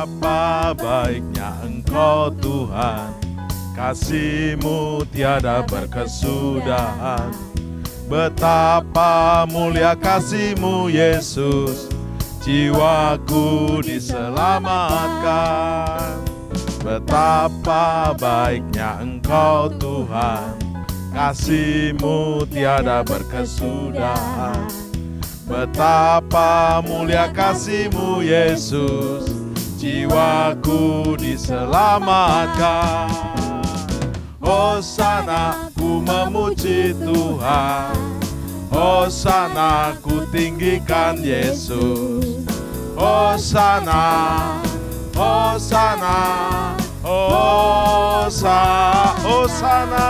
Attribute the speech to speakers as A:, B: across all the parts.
A: Betapa baiknya Engkau Tuhan, kasih-Mu tiada berkesudahan. Betapa mulia kasih-Mu Yesus, jiwaku diselamatkan. Betapa baiknya Engkau Tuhan, kasih-Mu tiada berkesudahan. Betapa mulia kasih-Mu Yesus, jiwaku diselamatkan. Hosana, ku memuji Tuhan. Hosana, ku tinggikan Yesus. Hosana, Hosana, Hosana,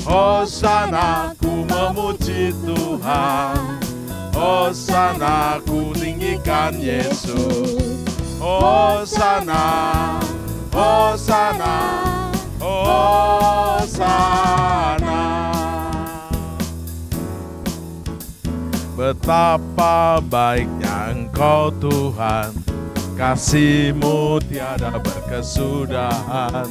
A: Hosana, ku memuji Tuhan. Hosana, ku tinggikan Yesus. Hosana, Hosana, Hosana. Betapa baiknya Engkau Tuhan, kasih-Mu tiada berkesudahan.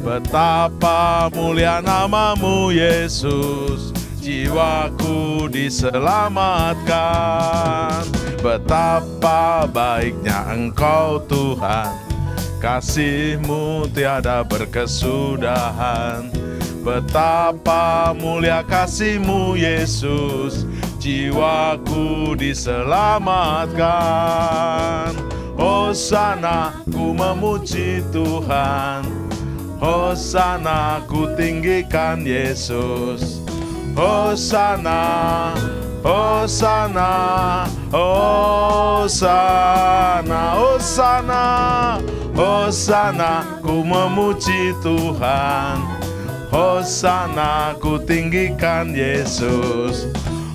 A: Betapa mulia nama-Mu Yesus, jiwaku diselamatkan. Betapa baiknya Engkau Tuhan, kasih-Mu tiada berkesudahan. Betapa mulia kasih-Mu Yesus, jiwaku diselamatkan. Hosana, ku memuji Tuhan. Hosana, ku tinggikan Yesus. Hosana, Hosana, Hosana, Hosana, Hosana, ku memuji Tuhan. Hosana, ku tinggikan Yesus.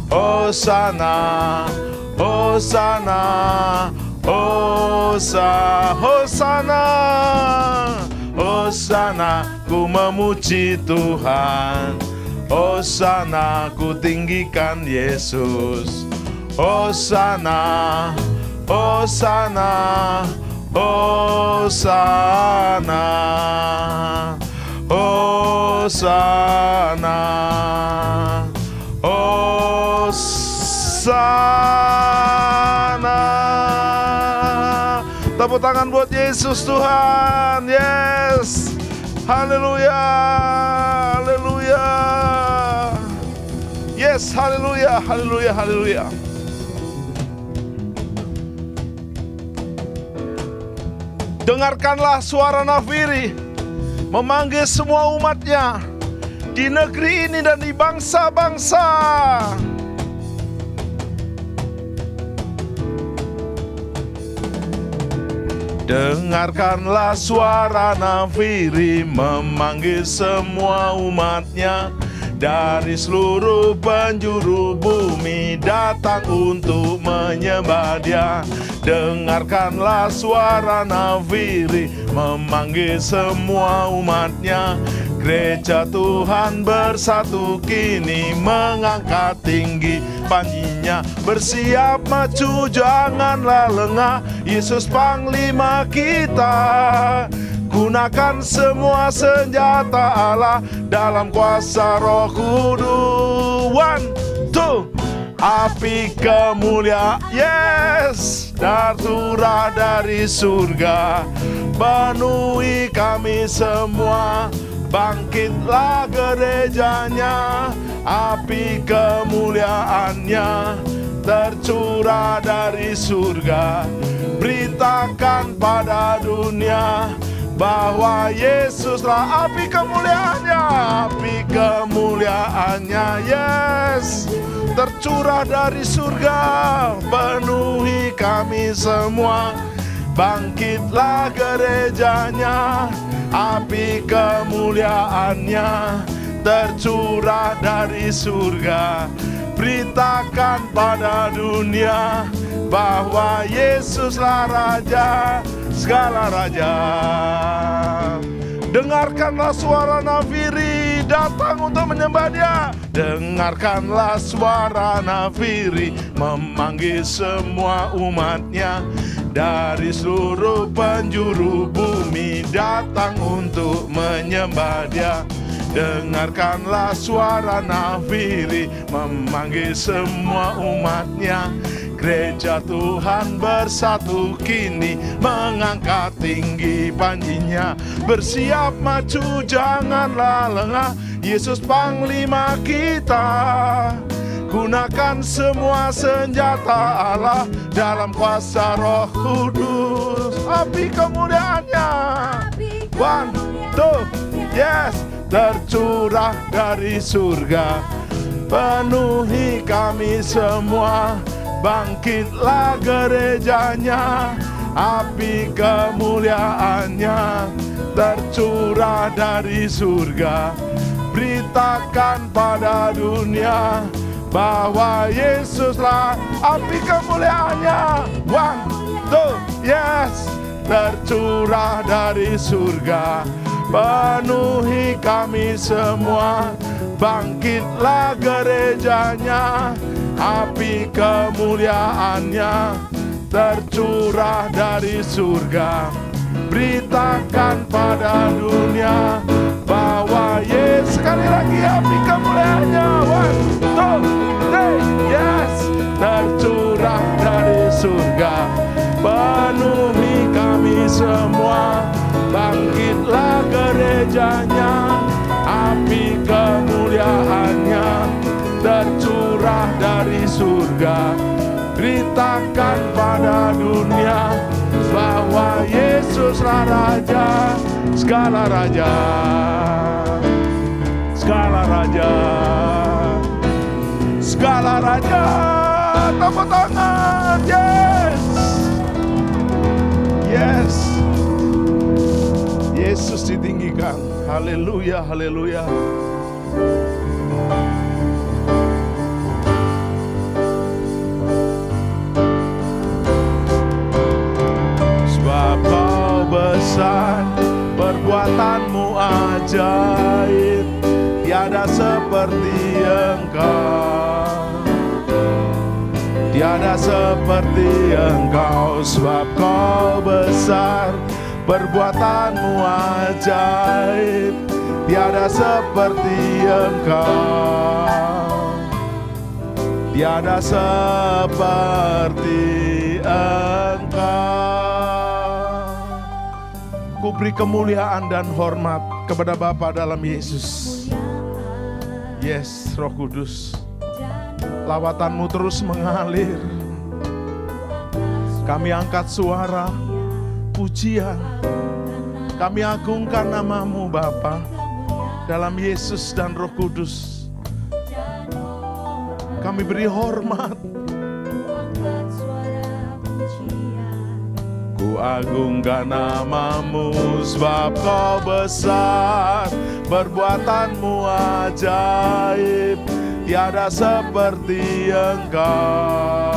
A: Hosana, Hosana, Hosana, Hosana, ku memuji Tuhan. Hosana, ku tinggikan Yesus. Hosana, Hosana, Hosana, Hosana, Hosana. Tepuk tangan buat Yesus Tuhan. Yes. Haleluya. Haleluya. Yes, haleluya, haleluya, haleluya. Dengarkanlah suara nafiri memanggil semua umatnya di negeri ini dan di bangsa-bangsa. Dengarkanlah suara nafiri memanggil semua umatnya dari seluruh penjuru bumi datang untuk menyembah Dia. Dengarkanlah suara nafiri memanggil semua umatnya. Gereja Tuhan bersatu kini mengangkat tinggi panjinya. Bersiap maju janganlah lengah, Yesus Panglima kita. Gunakan semua senjata Allah dalam kuasa Roh Kudus. 1, 2. Api kemuliaan, yes, tercurah dari surga, penuhi kami semua. Bangkitlah gerejanya, api kemuliaannya tercurah dari surga. Beritakan pada dunia bahwa Yesuslah api kemuliaannya. Api kemuliaannya, yes, tercurah dari surga, penuhi kami semua. Bangkitlah gerejanya, api kemuliaannya tercurah dari surga. Beritakan pada dunia bahwa Yesuslah Raja segala raja. Dengarkanlah suara nafiri datang untuk menyembah Dia. Dengarkanlah suara nafiri memanggil semua umatnya dari seluruh penjuru bumi datang untuk menyembah Dia. Dengarkanlah suara nafiri memanggil semua umatnya. Gereja Tuhan bersatu kini mengangkat tinggi panjinya. Bersiap maju janganlah lengah, Yesus Panglima kita. Gunakan semua senjata Allah dalam kuasa Roh Kudus. Api kemuliaannya, one, two, yes, tercurah dari surga. Penuhi kami semua, bangkitlah gerejanya. Api kemuliaannya tercurah dari surga. Beritakan pada dunia bahwa Yesuslah api kemuliaannya. One, two, yes, tercurah dari surga. Penuhi kami semua, bangkitlah gerejanya. Api kemuliaannya tercurah dari surga. Beritakan pada dunia bahwa Yesus, sekali lagi api kemuliaannya. One, two, three, yes, tercurah dari surga. Penuhi kami semua, bangkitlah gerejanya. Api kemuliaannya tercurah dari surga. Beritakan pada dunia bahwa Yesuslah Raja, segala raja, segala raja, segala raja. Tepuk tangan, yes, yes. Yesus ditinggikan. Haleluya, haleluya. Sebab Kau besar, perbuatanmu ajaib, tiada seperti Engkau, tiada seperti Engkau. Sebab Kau besar, perbuatanmu ajaib, tiada seperti Engkau, tiada seperti Engkau. Ku beri kemuliaan dan hormat kepada Bapa dalam Yesus. Yes, Roh Kudus, lawatanmu terus mengalir. Kami angkat suara pujian, kami agungkan namamu Bapa dalam Yesus dan Roh Kudus. Kami beri hormat. Ku agungkan namamu sebab Kau besar, perbuatanmu ajaib, tiada seperti Engkau,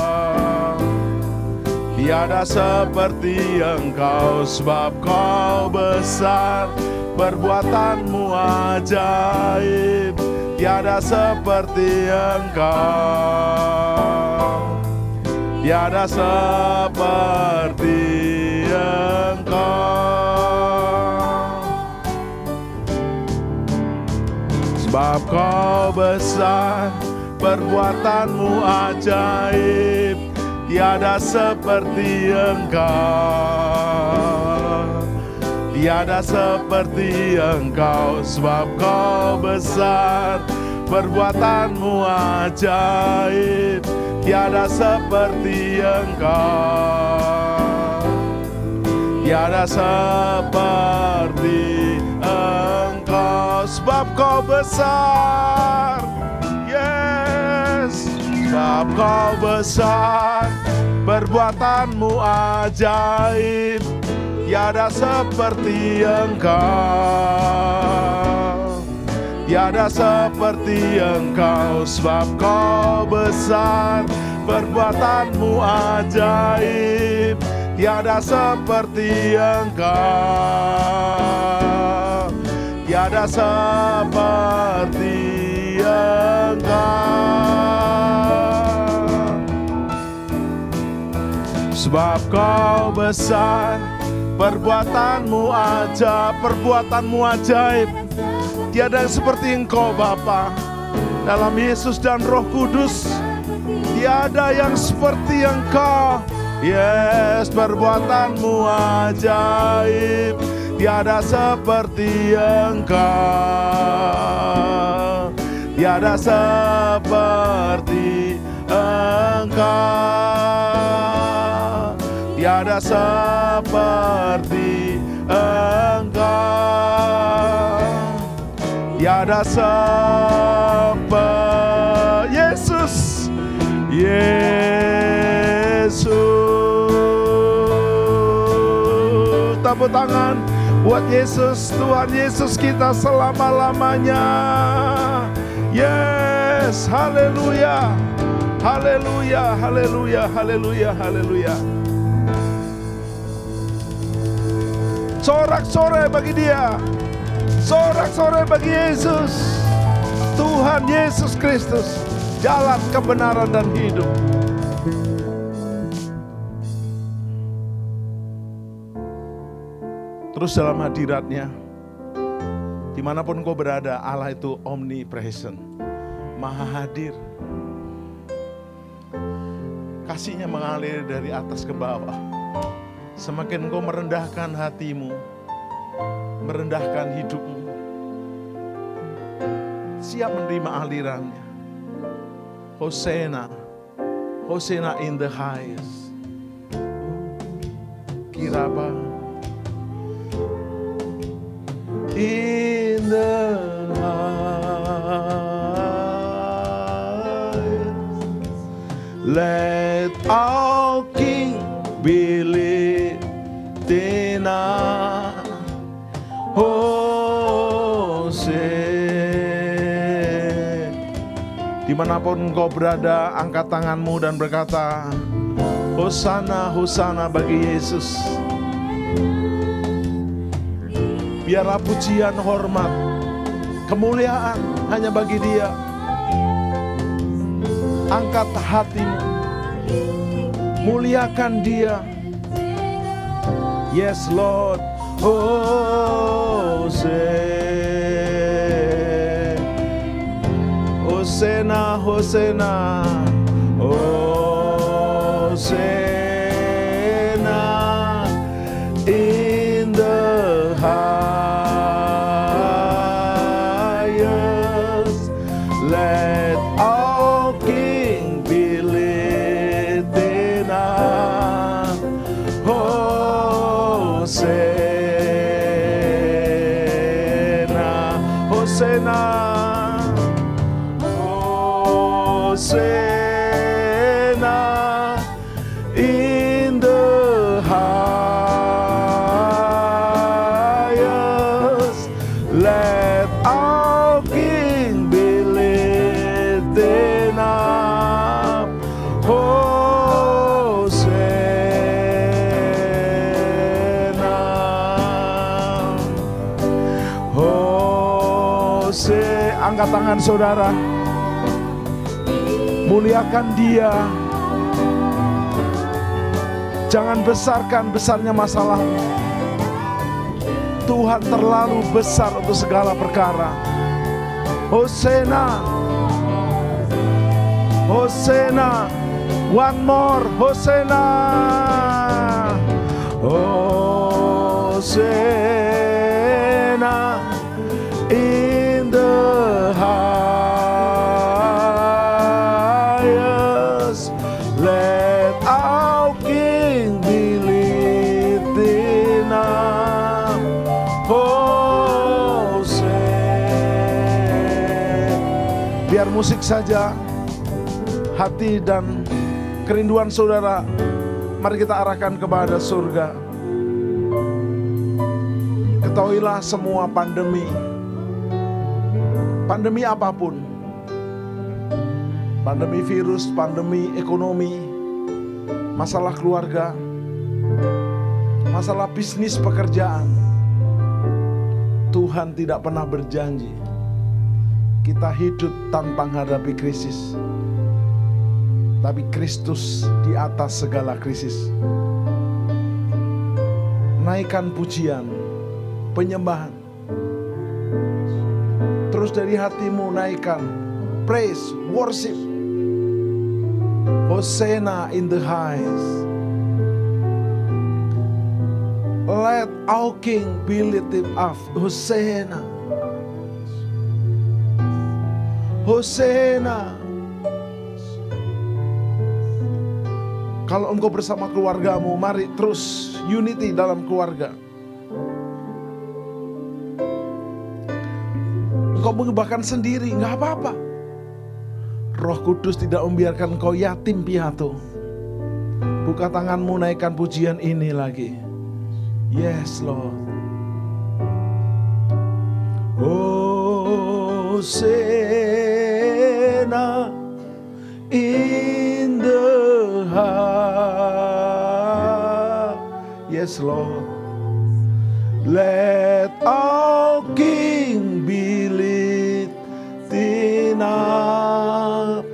A: tiada seperti Engkau. Sebab Kau besar, perbuatanmu ajaib, tiada seperti Engkau, tiada seperti Engkau. Sebab Kau besar, perbuatanmu ajaib, tiada seperti Engkau, tiada seperti Engkau. Sebab Kau besar, perbuatanmu ajaib, tiada seperti Engkau, tiada seperti Engkau. Sebab Kau besar, yes, sebab Kau besar, perbuatanmu ajaib, tiada seperti Engkau, tiada seperti Engkau. Sebab Kau besar, perbuatanmu ajaib, tiada seperti Engkau, tiada seperti Engkau. Sebab kau besar, perbuatanmu ajaib. Tiada yang seperti Engkau Bapa. Dalam Yesus dan Roh Kudus, tiada yang seperti Engkau. Yes, perbuatanmu ajaib, tiada seperti Engkau. Tiada seperti Engkau. Tiada seperti Engkau. Tiada seperti Yesus. Yesus. Tepuk tangan buat Yesus, Tuhan Yesus kita selama-lamanya. Yes, haleluya. Haleluya, haleluya, haleluya, haleluya. Sorak-sorai bagi Dia. Sorak-sorai bagi Yesus. Tuhan Yesus Kristus, jalan kebenaran dan hidup. Terus dalam hadirat-Nya, dimanapun kau berada, Allah itu omnipresent, maha hadir. Kasih-Nya mengalir dari atas ke bawah. Semakin kau merendahkan hatimu, merendahkan hidupmu, siap menerima alirannya. Hosana, Hosana in the highest. Kiraba in the highest. Let our King be lifted up. Dimanapun engkau berada, angkat tanganmu dan berkata, Hosana, Hosana bagi Yesus. Biarlah pujian, hormat, kemuliaan hanya bagi Dia. Angkat hatimu, muliakan Dia. Yes Lord. Hosana, Hosana, Hosana in the highest. Let our King be lifted up. Hosana, Hosana. Hosana in the highest. Let our King be lifted up. Hosana, Hosana. Angkat tangan saudara. Muliakan Dia. Jangan besarkan besarnya masalah. Tuhan terlalu besar untuk segala perkara. Hosana, Hosana, one more, Hosana, Hosana in the highest. Let our King be lifted up. Hosana. Biar musik saja, hati dan kerinduan saudara, mari kita arahkan kepada surga. Ketahuilah semua pandemi apapun, pandemi virus, pandemi ekonomi, masalah keluarga, masalah bisnis, pekerjaan, Tuhan tidak pernah berjanji kita hidup tanpa menghadapi krisis. tapi Kristus di atas segala krisis. Naikkan pujian, penyembahan. Terus dari hatimu naikkan praise, worship. Hosanna in the highest. Let our King be lifted up. Hosanna. Hosanna. Kalau engkau bersama keluargamu, mari terus unity dalam keluarga. Engkau bahkan sendiri, nggak apa-apa. Roh Kudus tidak membiarkan engkau yatim piatu. Buka tanganmu, naikkan pujian ini lagi. Yes, Lord. Hosanna in the high. Yes, Lord. Let our King be lifted up.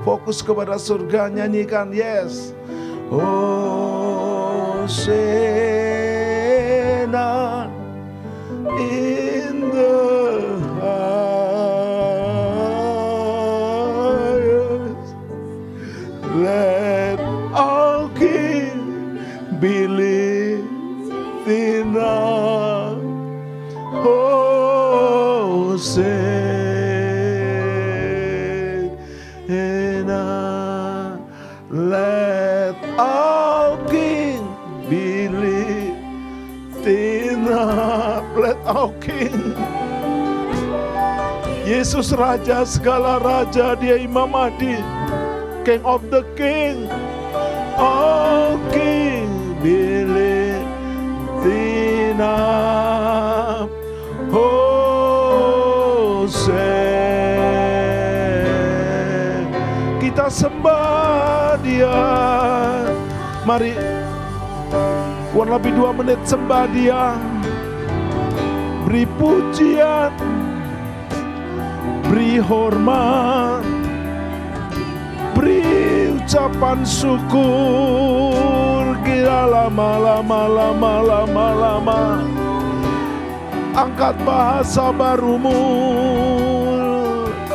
A: Fokus kepada surga, nyanyikan yes. Hosanna in the highest. Let our King be lifted up. Hosanna. Let our King be lifted up. Let our King. Yesus Raja segala raja, Dia Imam Mahdi, King of the King. Our King be lifted up. Hosanna. Kita sembah Dia. Mari kurang lebih 2 menit sembah Dia. Beri pujian, beri hormat, beri ucapan syukur. Kira lama. Angkat bahasa barumu.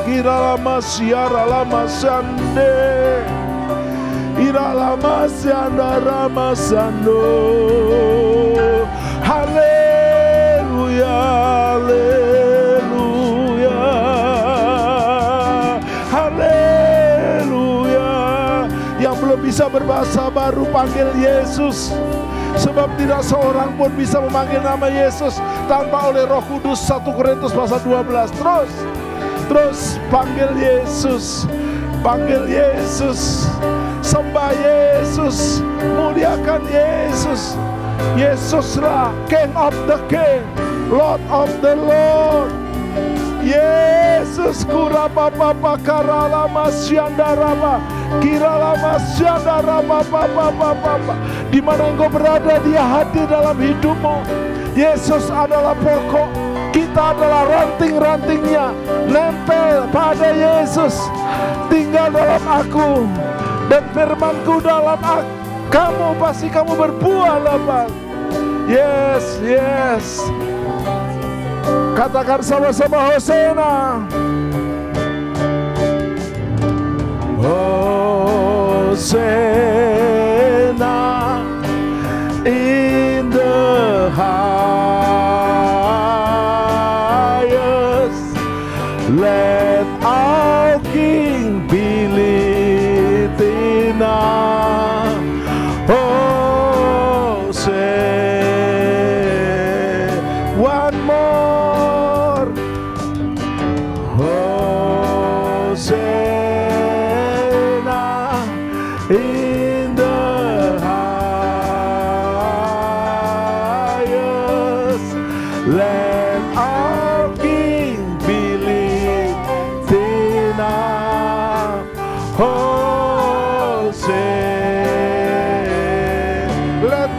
A: Kira lama siara lama sande. Ira lama sianda rama sando. Haleluya, haleluya, haleluya. Yang belum bisa berbahasa baru, panggil Yesus. Sebab tidak seorang pun bisa memanggil nama Yesus tanpa oleh Roh Kudus. 1 Korintus pasal 12. Terus panggil Yesus. Panggil Yesus. Sembah Yesus. Muliakan Yesus. Yesuslah King of the King, Lord of the Lord. Yesus kurapa papa karala masyandarama. Kirala masyandarama papa. Di mana engkau berada, Dia hadir dalam hidupmu. Yesus adalah pokok. Kita adalah ranting-rantingnya. Nempel pada Yesus. Tinggal dalam aku dan firman-Ku dalam kamu, pasti kamu berbuah lebat. Yes. Katakan sama-sama Hosanna. Hosanna in the highest. Let our King be lifted up. Hosanna. One more. Hosanna in the highest. Let our King be lifted up. Hosanna. Let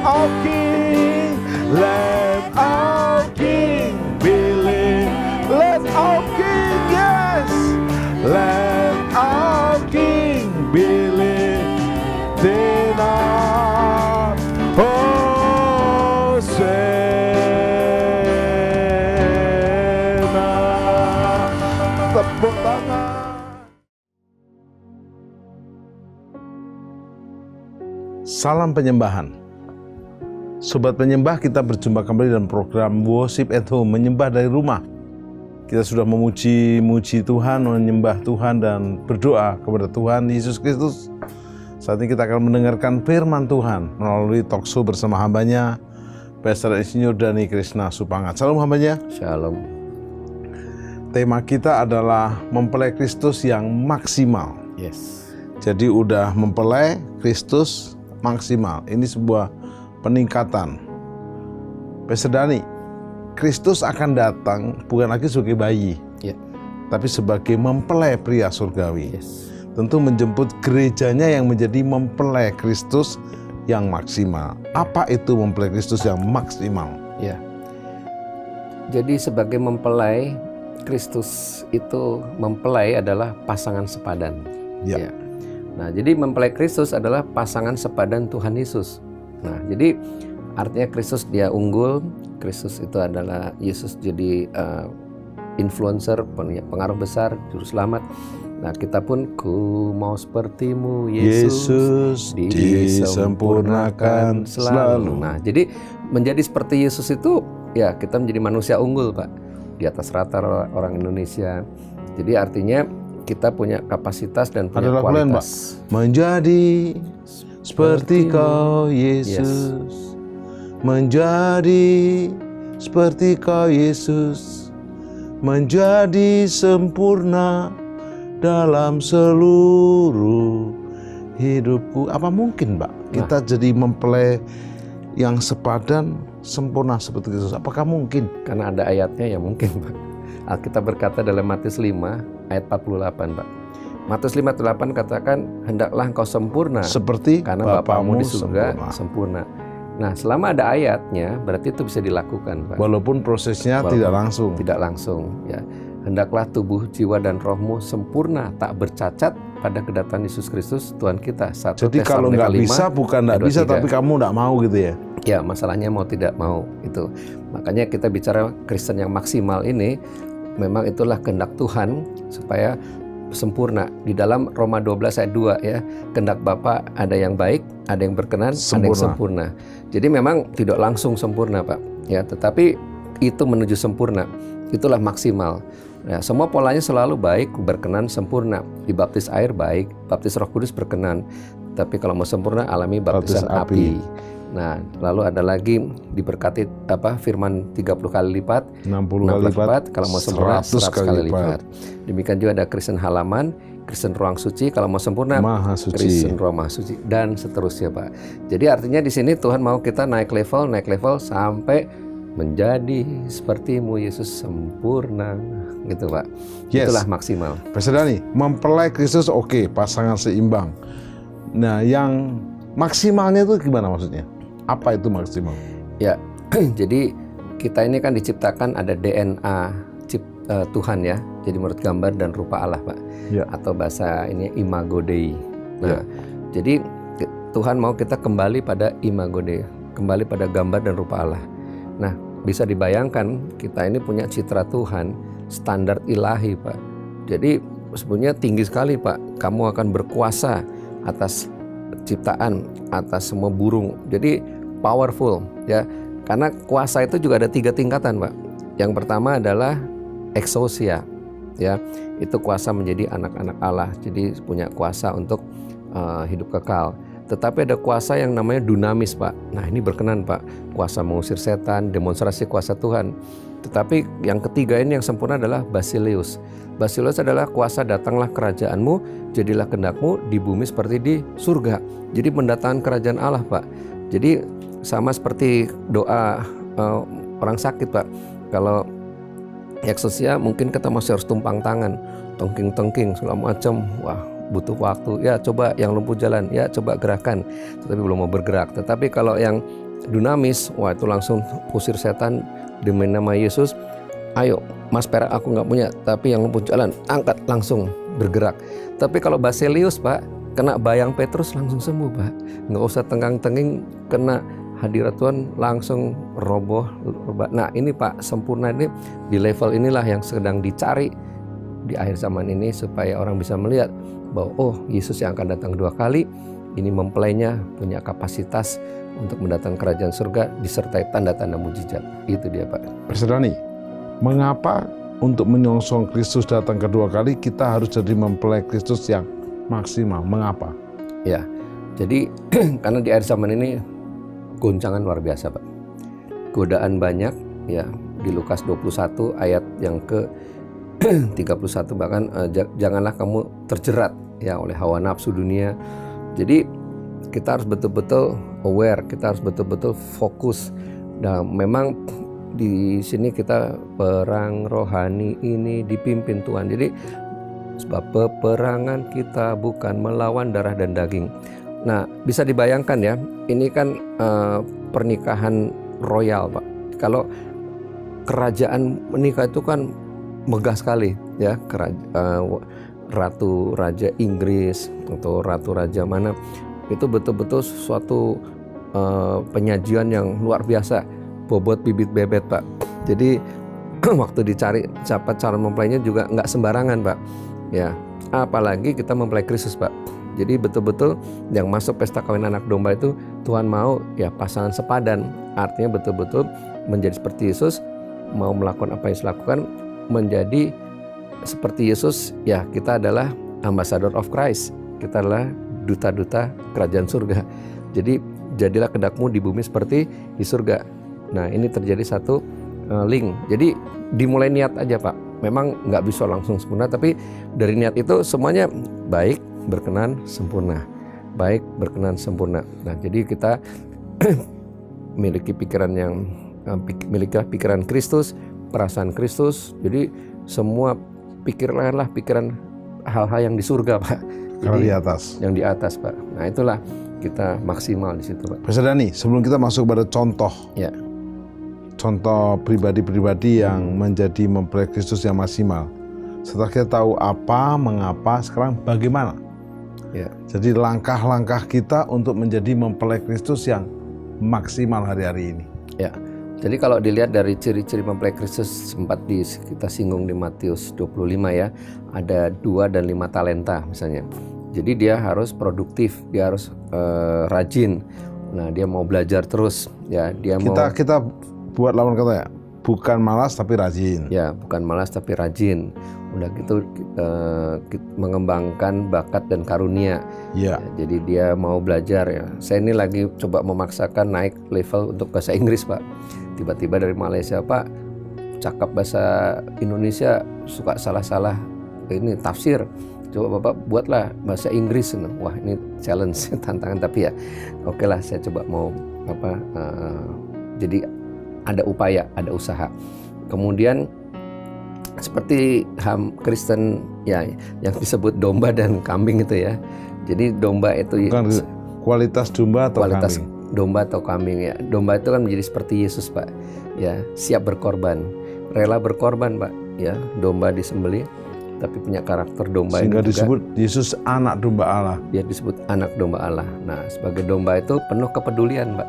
A: our King be lifted. Salam penyembahan. Sobat penyembah, kita berjumpa kembali dalam program Worship at Home, menyembah dari rumah. Kita sudah memuji Tuhan, menyembah Tuhan dan berdoa kepada Tuhan Yesus Kristus. Saat ini kita akan mendengarkan firman Tuhan melalui talkshow bersama hambanya, Pastor Insinyur Dhani Krishna Supangat. Salam hambanya.
B: Shalom.
A: Tema kita adalah mempelai Kristus yang maksimal.
B: Yes.
A: Jadi udah mempelai Kristus maksimal. Ini sebuah peningkatan. Pastor Dhani, Kristus akan datang bukan lagi sebagai bayi, tapi sebagai mempelai pria surgawi.
B: Yes.
A: Tentu menjemput gerejanya yang menjadi mempelai Kristus yang maksimal. Apa itu mempelai Kristus yang maksimal?
B: Ya. Jadi sebagai mempelai Kristus itu, mempelai adalah pasangan sepadan.
A: Ya.
B: Nah, jadi mempelai Kristus adalah pasangan sepadan Tuhan Yesus. Nah, jadi artinya Kristus dia unggul, Kristus itu adalah Yesus jadi influencer, pengaruh besar, juru selamat. Nah, kita pun ku mau sepertimu Yesus disempurnakan selalu. Nah, jadi menjadi seperti Yesus itu ya kita menjadi manusia unggul, Pak, di atas rata orang Indonesia. Jadi artinya kita punya kapasitas dan punya kualitas.
A: Menjadi seperti Kau Yesus, menjadi seperti Kau Yesus, menjadi sempurna dalam seluruh hidupku. Apa mungkin, Pak, kita jadi mempelai yang sepadan, sempurna seperti Kristus? Apakah mungkin?
B: Karena ada ayatnya ya mungkin, Pak. Alkitab berkata dalam Matius 5 ayat 48, Pak. Matius 5:8 katakan, hendaklah engkau sempurna
A: seperti
B: karena Bapamu di surga sempurna. Nah, selama ada ayatnya berarti itu bisa dilakukan, Pak.
A: Walaupun prosesnya tidak langsung.
B: Tidak langsung, ya. Hendaklah tubuh, jiwa dan rohmu sempurna, tak bercacat pada kedatangan Yesus Kristus Tuhan kita.
A: Jadi kalau nggak bisa bukan nggak bisa, tapi kamu nggak mau gitu ya?
B: Ya, masalahnya mau tidak mau itu. Makanya kita bicara Kristen yang maksimal ini, memang itulah kehendak Tuhan supaya sempurna. Di dalam Roma 12 ayat 2 ya, kehendak Bapa ada yang baik, ada yang berkenan, ada yang sempurna. Jadi memang tidak langsung sempurna, Pak. Ya, tetapi itu menuju sempurna. Itulah maksimal. Ya, semua polanya selalu baik, berkenan, sempurna. Dibaptis air baik, baptis Roh Kudus berkenan. Tapi kalau mau sempurna alami baptisan api. Nah, lalu ada lagi diberkati firman 30 kali lipat,
A: 60 kali lipat,
B: kalau mau sempurna 100 kali lipat. Demikian juga ada Kristen halaman, Kristen ruang suci, kalau mau sempurna
A: Maha Suci,
B: Kristen ruang Maha Suci, dan seterusnya, Pak. Jadi artinya di sini Tuhan mau kita naik level sampai menjadi sepertimu Yesus sempurna, gitu, Pak.
A: Yes.
B: Itulah maksimal.
A: Pastor Dhani, mempelai Kristus oke, pasangan seimbang. Nah, yang maksimalnya itu gimana maksudnya? Apa itu maksimal? Ya,
B: jadi kita ini kan diciptakan ada DNA Tuhan ya. Jadi menurut gambar dan rupa Allah, Pak. Ya. Atau bahasa ini imago Dei. Nah, jadi Tuhan mau kita kembali pada imago Dei, kembali pada gambar dan rupa Allah. Nah, bisa dibayangkan kita ini punya citra Tuhan, standar ilahi, Pak. Jadi sebenarnya tinggi sekali, Pak. Kamu akan berkuasa atas ciptaan, atas semua burung. Jadi powerful ya. Karena kuasa itu juga ada 3 tingkatan, Pak. Yang pertama adalah exousia ya. Itu kuasa menjadi anak-anak Allah. Jadi punya kuasa untuk hidup kekal. Tetapi ada kuasa yang namanya dunamis, Pak. Nah, ini berkenan, Pak. Kuasa mengusir setan, demonstrasi kuasa Tuhan. Tetapi yang ketiga ini yang sempurna adalah basileus. Basileus adalah kuasa datanglah kerajaanmu, jadilah kehendakmu di bumi seperti di surga. Jadi mendatangkan kerajaan Allah, Pak. Jadi sama seperti doa orang sakit, Pak. Kalau eksosia mungkin kita masih harus tumpang tangan, tengking-tengking segala macam. Wah, butuh waktu. Ya, coba yang lumpuh jalan, ya coba gerakan. Tetapi belum mau bergerak. Tetapi kalau yang dunamis, wah itu langsung usir setan demi nama Yesus. Ayo, mas perak aku nggak punya, tapi yang lumpuh jalan angkat langsung bergerak. Tapi kalau basileus, Pak, kena bayang Petrus langsung sembuh, Pak. Nggak usah tenggang-tenging, kena hadirat Tuhan langsung roboh. Nah, ini, Pak, sempurna ini di level inilah yang sedang dicari di akhir zaman ini, supaya orang bisa melihat bahwa oh, Yesus yang akan datang 2 kali, ini mempelainya punya kapasitas untuk mendatangkan kerajaan surga disertai tanda-tanda mujizat. Itu dia Pak.
A: Pastor Dhani, mengapa untuk menyongsong Kristus datang kedua kali kita harus jadi mempelai Kristus yang maksimal? Mengapa?
B: Ya, jadi karena di akhir zaman ini goncangan luar biasa Pak. Godaan banyak ya, di Lukas 21 ayat yang ke 31 bahkan janganlah kamu terjerat ya oleh hawa nafsu dunia. Jadi kita harus betul-betul aware, kita harus betul-betul fokus. Nah, memang di sini kita perang rohani ini dipimpin Tuhan. Jadi sebab peperangan kita bukan melawan darah dan daging. Nah, bisa dibayangkan ya, ini kan pernikahan royal Pak. Kalau kerajaan menikah itu kan megah sekali ya, ratu raja Inggris atau ratu raja mana, itu betul-betul suatu penyajian yang luar biasa, bobot bibit bebet Pak. Jadi waktu dicari siapa calon mempelainya juga nggak sembarangan Pak ya, apalagi kita mempelai Kristus Pak. Jadi betul-betul yang masuk pesta kawin anak domba itu Tuhan mau ya pasangan sepadan, artinya betul-betul menjadi seperti Yesus, mau melakukan apa yang Yesus lakukan, menjadi seperti Yesus ya. Kita adalah ambassador of Christ, kita adalah duta-duta kerajaan surga. Jadi jadilah kedakmu di bumi seperti di surga. Nah, ini terjadi satu link. Jadi dimulai niat aja Pak. Memang nggak bisa langsung sempurna, tapi dari niat itu semuanya baik, berkenan, sempurna. Baik, berkenan, sempurna. Nah, jadi kita miliki pikiran yang milikilah pikiran Kristus, perasaan Kristus. Jadi semua pikirkanlah pikiran hal-hal yang di surga Pak.
A: Kalau di atas.
B: Yang di atas Pak. Nah, itulah kita maksimal di situ Pak.
A: Pastor Dhani, sebelum kita masuk pada contoh.
B: Ya.
A: Contoh pribadi-pribadi yang menjadi mempelai Kristus yang maksimal. Setelah kita tahu apa, mengapa, sekarang bagaimana?
B: Ya.
A: Jadi langkah-langkah kita untuk menjadi mempelai Kristus yang maksimal hari-hari ini.
B: Ya. Jadi kalau dilihat dari ciri-ciri mempelai Kristus, sempat kita singgung di Matius 25 ya, ada 2 dan 5 talenta misalnya. Jadi dia harus produktif, dia harus rajin. Nah, dia mau belajar terus ya,
A: kita buat lawan kata ya, bukan malas tapi rajin.
B: Ya, bukan malas tapi rajin. Udah gitu mengembangkan bakat dan karunia.
A: Ya.
B: Jadi dia mau belajar ya. Saya ini lagi coba memaksakan naik level untuk bahasa Inggris Pak. Tiba-tiba dari Malaysia, Pak, cakap bahasa Indonesia suka salah-salah ini tafsir. Coba Bapak buatlah bahasa Inggris. Wah, ini challenge, tantangan, tapi ya oke lah, saya coba mau jadi ada upaya, ada usaha. Kemudian seperti Kristen ya yang disebut domba dan kambing itu ya. Jadi domba itu
A: bukan kualitas domba atau
B: kualitas
A: kambing.
B: Domba atau kambing ya. Domba itu kan menjadi seperti Yesus Pak. Ya, siap berkorban, rela berkorban Pak. Ya, domba disembelih tapi punya karakter domba.
A: Sehingga
B: ini
A: disebut juga, Yesus anak domba Allah.
B: Dia disebut anak domba Allah. Nah, sebagai domba itu penuh kepedulian Pak.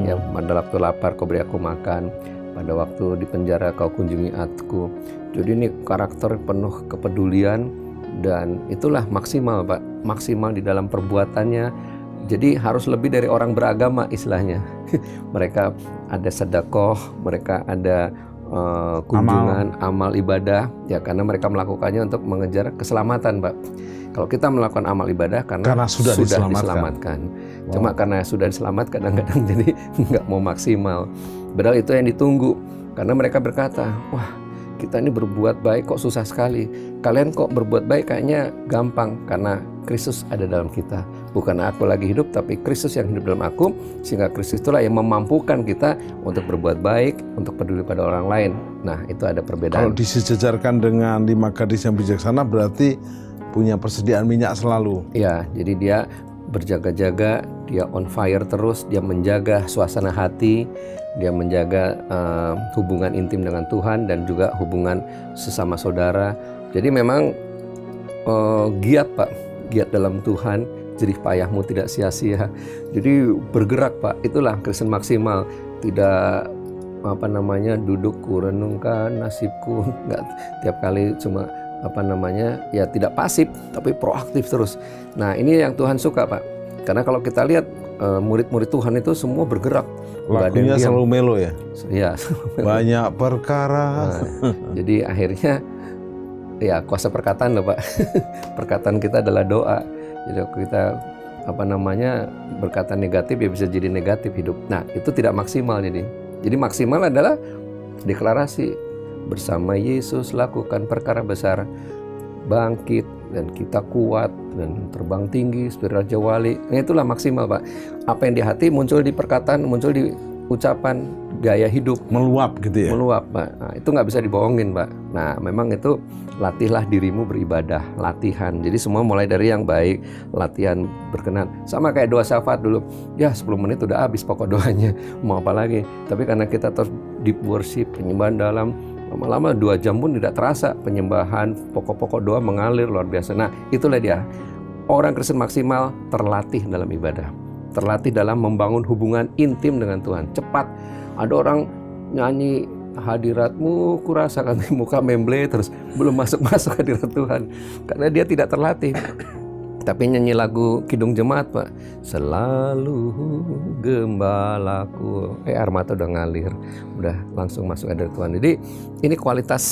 B: Ya, pada waktu lapar kau beri aku makan, pada waktu di penjara kau kunjungi aku. Jadi ini karakter penuh kepedulian, dan itulah maksimal Pak. Maksimal di dalam perbuatannya. Jadi harus lebih dari orang beragama istilahnya. Mereka ada sedekah, mereka ada kunjungan, amal ibadah, ya karena mereka melakukannya untuk mengejar keselamatan Pak. Kalau kita melakukan amal ibadah karena sudah diselamatkan. Wow. Cuma karena sudah diselamatkan kadang-kadang jadi nggak mau maksimal. Padahal itu yang ditunggu. Karena mereka berkata, wah kita ini berbuat baik kok susah sekali. Kalian kok berbuat baik kayaknya gampang, karena Kristus ada dalam kita. Bukan aku lagi hidup, tapi Kristus yang hidup dalam aku. Sehingga Kristus itulah yang memampukan kita untuk berbuat baik, untuk peduli pada orang lain. Nah, itu ada perbedaan.
A: Kalau disejajarkan dengan 5 gadis yang bijaksana, berarti punya persediaan minyak selalu.
B: Ya, jadi dia berjaga-jaga, dia on fire terus, dia menjaga suasana hati, dia menjaga hubungan intim dengan Tuhan dan juga hubungan sesama saudara. Jadi memang giat Pak, giat dalam Tuhan, jerih payahmu tidak sia-sia. Jadi bergerak Pak, itulah Kristen maksimal. Tidak duduk kurenungkan nasibku, nggak tiap kali cuma ya tidak pasif tapi proaktif terus. Nah, ini yang Tuhan suka Pak. Karena kalau kita lihat murid-murid Tuhan itu semua bergerak.
C: Lagunya selalu melo ya.
B: Iya.
C: Banyak perkara.
B: Jadi akhirnya ya kuasa perkataan loh Pak. Perkataan kita adalah doa. Jadi kita berkata negatif ya bisa jadi negatif hidup. Nah itu tidak maksimal Jadi maksimal adalah deklarasi bersama Yesus lakukan perkara besar, bangkit dan kita kuat dan terbang tinggi seperti Raja Wali. Nah, itulah maksimal Pak. Apa yang di hati muncul di perkataan, muncul di ucapan, gaya hidup.
C: Meluap gitu ya?
B: Meluap Pak. Nah, itu nggak bisa dibohongin Pak. Nah memang itu latihlah dirimu beribadah, latihan. Jadi semua mulai dari yang baik, latihan berkenan. Sama kayak doa syafaat dulu. Ya 10 menit udah habis pokok doanya. Mau apa lagi? Tapi karena kita terus deep worship, penyembahan dalam, lama-lama 2 jam pun tidak terasa. Penyembahan, pokok-pokok doa mengalir luar biasa. Nah itulah dia. Orang Kristen maksimal terlatih dalam ibadah. Terlatih dalam membangun hubungan intim dengan Tuhan. Cepat. Ada orang nyanyi hadiratmu kurasakan di muka memble terus belum masuk hadirat Tuhan karena dia tidak terlatih. Tapi nyanyi lagu Kidung Jemaat Pak, selalu gembalaku, air mata udah ngalir, udah langsung masuk hadirat Tuhan. Jadi ini kualitas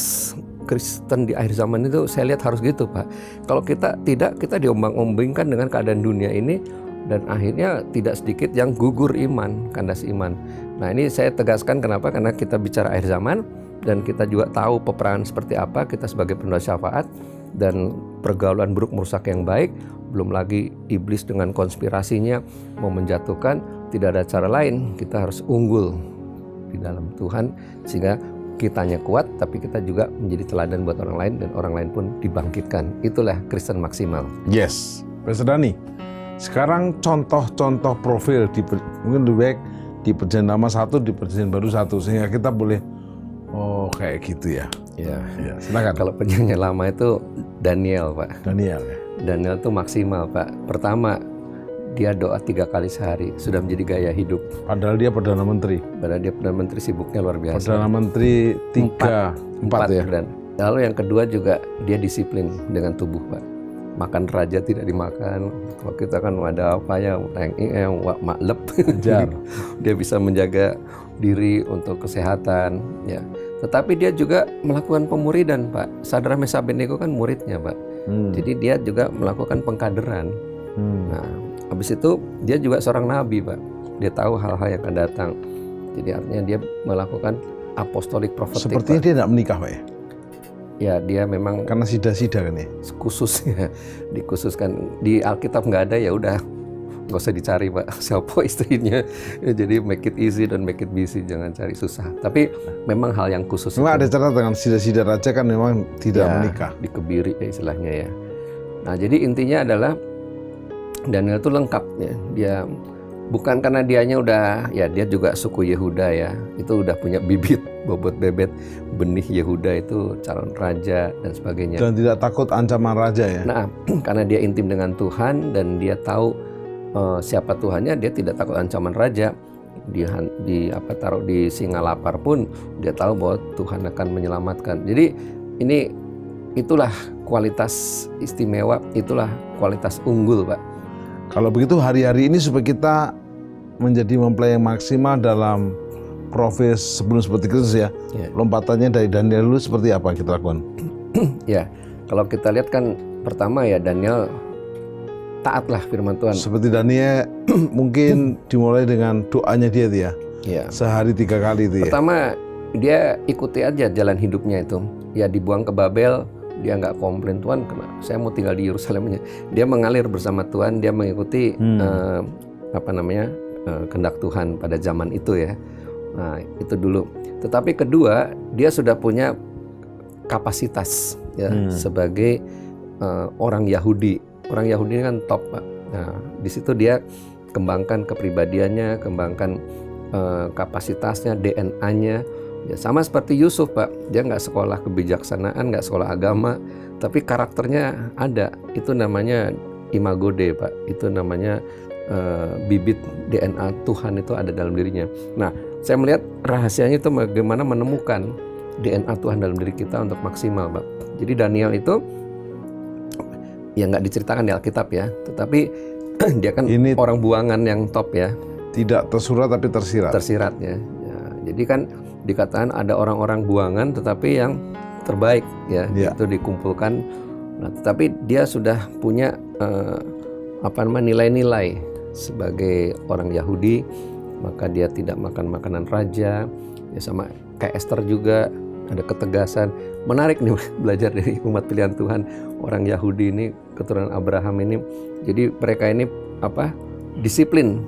B: Kristen di akhir zaman itu saya lihat harus gitu Pak. Kalau kita tidak, kita diombang-ombingkan dengan keadaan dunia ini. Dan akhirnya tidak sedikit yang gugur iman, kandas iman. Nah ini saya tegaskan kenapa? Karena kita bicara akhir zaman dan kita juga tahu peperangan seperti apa. Kita sebagai pendoa syafaat dan pergaulan buruk merusak yang baik. Belum lagi iblis dengan konspirasinya mau menjatuhkan. Tidak ada cara lain, kita harus unggul di dalam Tuhan sehingga kitanya kuat, tapi kita juga menjadi teladan buat orang lain dan orang lain pun dibangkitkan. Itulah Kristen maksimal.
C: Yes, Pastor Dhani. Sekarang contoh-contoh profil mungkin lebih baik di perjanjian lama 1, di perjanjian baru 1 sehingga kita boleh kayak gitu ya.
B: Ya,
C: silakan.
B: Kalau perjanjian lama itu Daniel Pak.
C: Daniel ya.
B: Daniel itu maksimal Pak. Pertama dia doa 3 kali sehari sudah menjadi gaya hidup.
C: Padahal dia perdana menteri.
B: Padahal dia perdana menteri sibuknya luar biasa.
C: Perdana menteri 4 ya.
B: Dan lalu yang kedua juga dia disiplin dengan tubuh Pak. Makan raja tidak dimakan. Kalau kita kan ada apa ya yang maklep. Dia bisa menjaga diri untuk kesehatan ya. Tetapi dia juga melakukan pemuridan Pak. Sadrah Mesach Abednego kan muridnya Pak. Jadi dia juga melakukan pengkaderan. Nah, habis itu dia juga seorang nabi Pak. Dia tahu hal-hal yang akan datang. Jadi artinya dia melakukan apostolik profetik.
C: Sepertinya
B: Pak.
C: Dia tidak menikah Pak ya?
B: Ya dia memang
C: karena sida-sida kan ya,
B: khususnya dikhususkan di Alkitab nggak ada ya udah nggak usah dicari Pak siapa istrinya ya, jadi make it easy dan make it busy, jangan cari susah. Tapi memang hal yang khusus.
C: Memang ada cara dengan sida-sida raja kan memang tidak menikah,
B: dikebiri ya istilahnya ya. Nah jadi intinya adalah Daniel itu lengkap ya, dia bukan karena dianya udah ya dia juga suku Yehuda ya, itu udah punya bibit bobot bebet benih Yehuda itu calon raja dan sebagainya.
C: Dan tidak takut ancaman raja ya.
B: Nah karena dia intim dengan Tuhan dan dia tahu siapa Tuhannya, dia tidak takut ancaman raja. Taruh di singa lapar pun dia tahu bahwa Tuhan akan menyelamatkan. Jadi itulah kualitas istimewa, itulah kualitas unggul Pak.
C: Kalau begitu hari-hari ini supaya kita menjadi mempelai yang maksimal dalam profil sebelum seperti Kristus ya. Lompatannya dari Daniel dulu seperti apa yang kita lakukan?
B: Ya, kalau kita lihat kan pertama ya Daniel taatlah firman Tuhan.
C: Seperti Daniel mungkin dimulai dengan doanya dia ya. Sehari 3 kali itu ya.
B: Pertama dia ikuti aja jalan hidupnya itu. Ya dibuang ke Babel, dia nggak komplain Tuhan, saya mau tinggal di Yerusalem. Dia mengalir bersama Tuhan, dia mengikuti kehendak Tuhan pada zaman itu ya. Nah itu dulu. Tetapi kedua dia sudah punya kapasitas ya sebagai orang Yahudi. Orang Yahudi kan top Pak. Nah di situ dia kembangkan kepribadiannya, kembangkan kapasitasnya, DNA-nya. Ya, sama seperti Yusuf Pak, dia nggak sekolah kebijaksanaan, nggak sekolah agama, tapi karakternya ada. Itu namanya imago Dei Pak, itu namanya bibit DNA Tuhan itu ada dalam dirinya. Nah, saya melihat rahasianya itu bagaimana menemukan DNA Tuhan dalam diri kita untuk maksimal Pak. Jadi Daniel itu ya nggak diceritakan di Alkitab ya, tetapi dia kan
C: Ini
B: orang buangan yang top ya.
C: tidak tersurat tapi tersirat.
B: Tersirat ya. Jadi kan dikatakan ada orang-orang buangan tetapi yang terbaik ya, itu dikumpulkan. Nah, tetapi dia sudah punya nilai-nilai sebagai orang Yahudi, maka dia tidak makan makanan raja. Ya sama kayak Esther juga ada ketegasan. Menarik nih belajar dari umat pilihan Tuhan, orang Yahudi ini, keturunan Abraham ini. Jadi mereka ini disiplin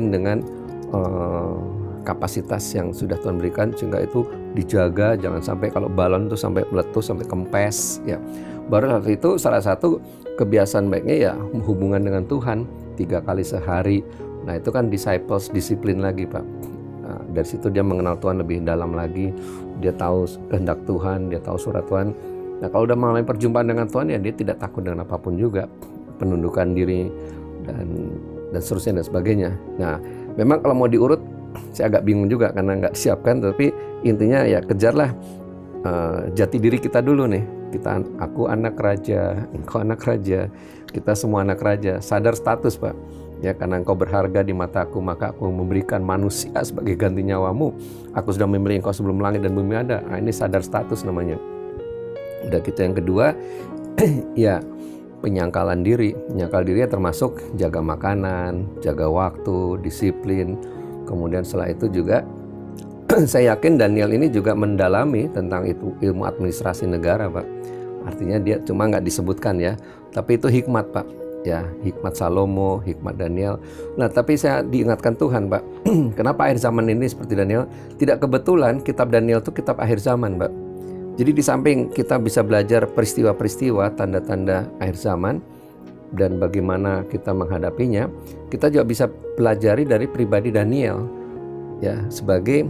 B: dengan kapasitas yang sudah Tuhan berikan, sehingga itu dijaga, jangan sampai kalau balon itu sampai meletus, sampai kempes ya. Baru itu salah satu kebiasaan baiknya ya hubungan dengan Tuhan 3 kali sehari. Nah itu kan disciples, disiplin lagi Pak. Nah, dari situ dia mengenal Tuhan lebih dalam lagi, dia tahu kehendak Tuhan, dia tahu surat Tuhan. Nah kalau udah mengalami perjumpaan dengan Tuhan ya dia tidak takut dengan apapun juga, penundukan diri dan seterusnya dan sebagainya. Nah memang kalau mau diurut saya agak bingung juga karena nggak disiapkan, tapi intinya ya kejarlah jati diri kita dulu nih. Aku anak raja, engkau anak raja, kita semua anak raja. Sadar status Pak. Ya karena engkau berharga di mataku, maka aku memberikan manusia sebagai ganti nyawamu. Aku sudah memilih engkau sebelum langit dan bumi ada. Nah, ini sadar status namanya. Udah gitu yang kedua, ya penyangkalan diri. Menyangkal diri ya termasuk jaga makanan, jaga waktu, disiplin. Kemudian setelah itu juga saya yakin Daniel ini juga mendalami tentang itu ilmu administrasi negara Pak. Artinya dia cuma nggak disebutkan ya, tapi itu hikmat Pak. Ya hikmat Salomo, hikmat Daniel. Nah tapi saya diingatkan Tuhan Pak, kenapa akhir zaman ini seperti Daniel? Tidak kebetulan kitab Daniel itu kitab akhir zaman Pak. Jadi di samping kita bisa belajar peristiwa-peristiwa, tanda-tanda akhir zaman dan bagaimana kita menghadapinya, kita juga bisa pelajari dari pribadi Daniel ya sebagai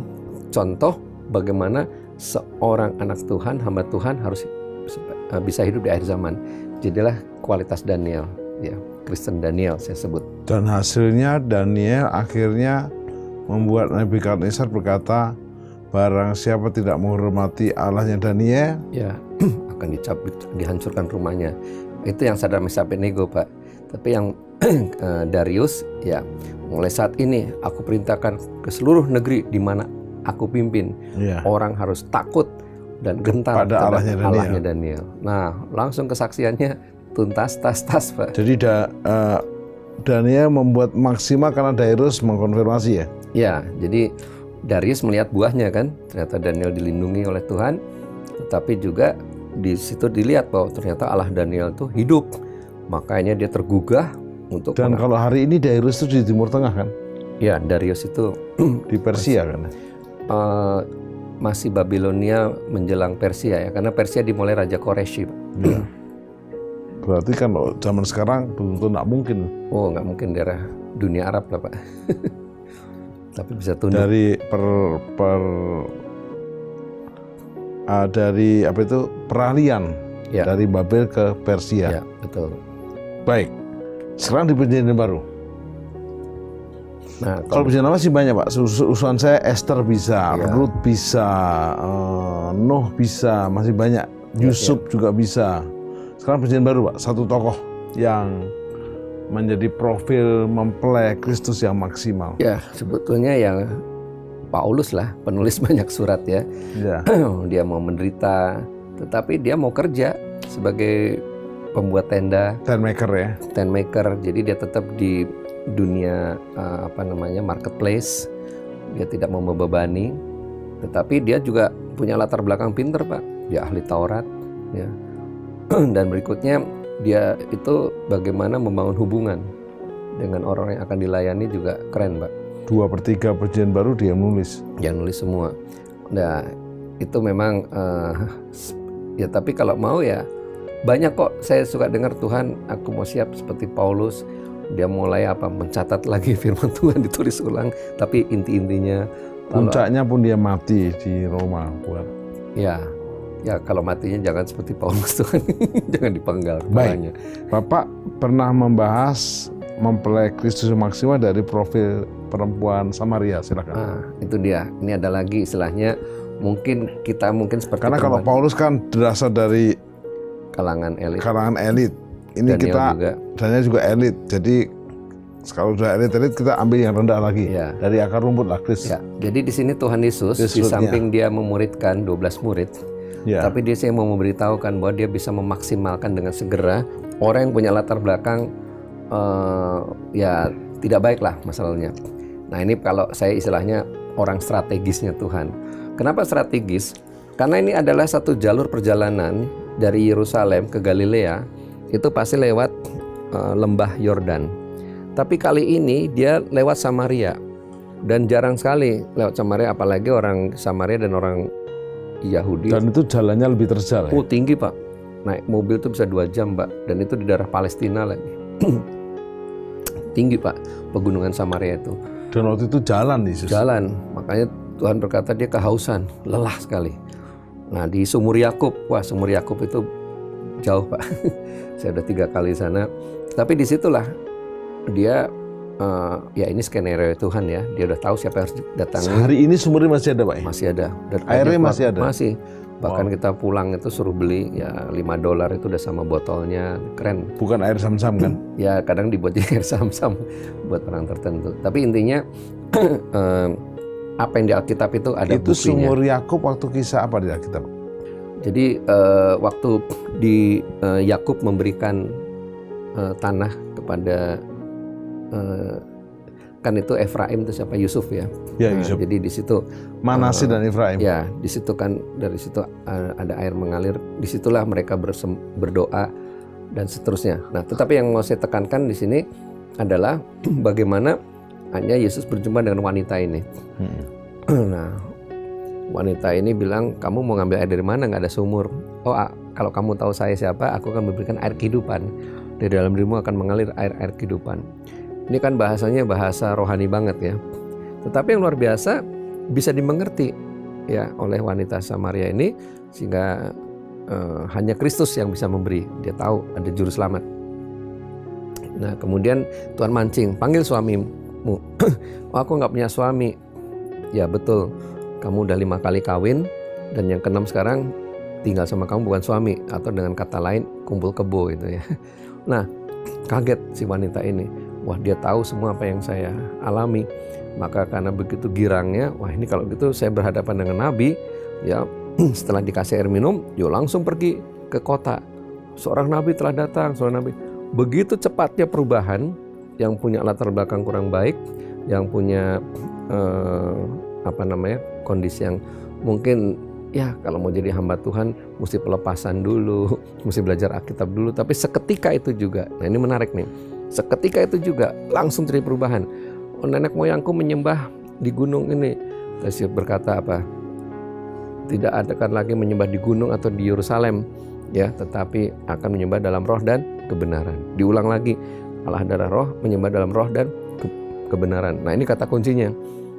B: contoh bagaimana seorang anak Tuhan, hamba Tuhan harus bisa hidup di akhir zaman. Jadilah kualitas Daniel ya, Kristen Daniel saya sebut.
C: Dan hasilnya Daniel akhirnya membuat Nebukadnezar berkata, barang siapa tidak menghormati Allahnya Daniel
B: ya akan dihancurkan rumahnya. Itu yang Sadrak Mesak Abednego Pak. Tapi yang Darius ya, mulai saat ini aku perintahkan ke seluruh negeri di mana aku pimpin, orang harus takut dan gentar
C: pada
B: Allahnya Daniel. Nah langsung kesaksiannya tuntas tas Pak.
C: Jadi Daniel membuat maksimal karena Darius mengkonfirmasi ya.
B: Ya jadi Darius melihat buahnya kan, ternyata Daniel dilindungi oleh Tuhan, tetapi juga di situ dilihat bahwa ternyata Allah Daniel itu hidup, makanya dia tergugah untuk.
C: Dan kalau hari ini Darius itu di Timur Tengah kan?
B: Ya Darius itu
C: di Persia kan?
B: Masih Babilonia menjelang Persia ya, karena Persia dimulai Raja Koreshi.
C: Ya. Berarti kan zaman sekarang betul-betul nggak mungkin.
B: Oh nggak mungkin, daerah dunia Arab lah Pak. Tapi bisa tunduk.
C: Dari apa itu peralihan
B: ya.
C: Dari Babel ke Persia.
B: Ya, betul.
C: Baik. Sekarang di perjanjian baru.
B: Nah,
C: kalau perjanjian lama sih banyak Pak. Usulan saya Esther bisa,
B: ya.
C: Ruth bisa, Nuh bisa, masih banyak. Yusuf juga bisa. Sekarang perjanjian baru Pak, satu tokoh yang menjadi profil mempelai Kristus yang maksimal.
B: Ya, sebetulnya yang Paulus lah, penulis banyak surat ya. Dia mau menderita, tetapi dia mau kerja sebagai pembuat tenda.
C: Tent maker ya.
B: Tent maker, jadi dia tetap di dunia marketplace. Dia tidak mau membebani, tetapi dia juga punya latar belakang pinter Pak. Dia ahli Taurat ya. Dan berikutnya dia itu bagaimana membangun hubungan dengan orang yang akan dilayani juga keren Pak.
C: 2/3 perjanjian baru dia nulis.
B: Dia nulis semua. Nah itu memang ya tapi kalau mau ya banyak kok. Saya suka dengar Tuhan, aku mau siap seperti Paulus. Dia mulai mencatat lagi firman Tuhan, ditulis ulang. Tapi inti-intinya
C: puncaknya pun dia mati di Roma buat.
B: Ya kalau matinya jangan seperti Paulus Tuhan. Jangan dipenggal kepalanya.
C: Bapak pernah membahas mempelai Kristus maksimal dari profil perempuan Samaria, silakan.
B: Nah, itu dia. Ini ada lagi istilahnya, mungkin seperti
C: karena kalau Paulus kan berasal dari
B: kalangan elit.
C: Ini Daniel kita
B: juga.
C: Daniel juga elit. Jadi Kalau sudah elit-elit kita ambil yang rendah lagi.
B: Ya.
C: Dari akar rumput lah, Kris.
B: Ya. Jadi di sini Tuhan Yesus di samping dia memuridkan 12 murid, tapi dia mau memberitahukan bahwa dia bisa memaksimalkan dengan segera orang yang punya latar belakang ya tidak baik lah masalahnya. Nah ini kalau saya istilahnya orang strategisnya Tuhan. Kenapa strategis? Karena ini adalah satu jalur perjalanan dari Yerusalem ke Galilea, itu pasti lewat lembah Yordan. Tapi kali ini dia lewat Samaria. Dan jarang sekali lewat Samaria, apalagi orang Samaria dan orang Yahudi.
C: Dan itu jalannya lebih terjal ya?
B: Tinggi Pak. Naik mobil itu bisa 2 jam Pak. Dan itu di daerah Palestina lagi. Tinggi Pak, pegunungan Samaria itu.
C: Dan waktu itu jalan Yesus? Jalan,
B: makanya Tuhan berkata dia kehausan, lelah sekali. Nah di Sumur Yakub, wah Sumur Yakub itu jauh Pak. Saya udah 3 kali sana. Tapi disitulah dia ya ini skenario Tuhan ya. Dia udah tahu siapa yang harus datangi.
C: Hari ini sumurnya masih ada Pak?
B: Masih ada. Dan
C: airnya masih ada?
B: Masih. Bahkan kita pulang itu suruh beli ya $5 itu udah sama botolnya, keren.
C: Bukan air Sam-Sam kan?
B: Ya kadang dibuat jadi air Sam-Sam buat orang tertentu. Tapi intinya apa yang di Alkitab itu ada
C: itu
B: buktinya.
C: Sumur Yakub waktu kisah apa di Alkitab?
B: Jadi waktu di Yakub memberikan tanah kepada kan itu Efraim itu siapa? Yusuf ya.
C: Ya Yusuf.
B: Jadi di situ
C: Manasye dan Efraim.
B: Ya di situ kan dari situ ada air mengalir. Disitulah mereka berdoa dan seterusnya. Nah tetapi yang mau saya tekankan di sini adalah bagaimana hanya Yesus berjumpa dengan wanita ini. Nah wanita ini bilang, kamu mau ngambil air dari mana? Nggak ada sumur. Oh kalau kamu tahu saya siapa, aku akan memberikan air kehidupan. Dari dalam dirimu akan mengalir air-air kehidupan. Ini kan bahasanya bahasa rohani banget ya. Tetapi yang luar biasa bisa dimengerti ya oleh wanita Samaria ini, sehingga hanya Kristus yang bisa memberi. Dia tahu ada juru selamat. Nah kemudian Tuhan mancing, panggil suamimu. Oh, aku nggak punya suami. Ya betul, kamu udah 5 kali kawin dan yang ke-6 sekarang tinggal sama kamu bukan suami, atau dengan kata lain kumpul kebo gitu ya. Nah kaget si wanita ini, wah dia tahu semua apa yang saya alami. Maka karena begitu girangnya, wah ini kalau gitu saya berhadapan dengan Nabi ya. Setelah dikasih air minum, yuk langsung pergi ke kota. Seorang Nabi telah datang, seorang Nabi. Begitu cepatnya perubahan, yang punya latar belakang kurang baik, yang punya kondisi yang mungkin ya kalau mau jadi hamba Tuhan mesti pelepasan dulu, mesti belajar Alkitab dulu. Tapi seketika itu juga, nah ini menarik nih, seketika itu juga langsung terjadi perubahan. Oh, nenek moyangku menyembah di gunung ini. Yesus berkata apa? Tidak adakan lagi menyembah di gunung atau di Yerusalem ya, tetapi akan menyembah dalam roh dan kebenaran. Diulang lagi, Allah adalah roh, menyembah dalam roh dan kebenaran. Nah ini kata kuncinya.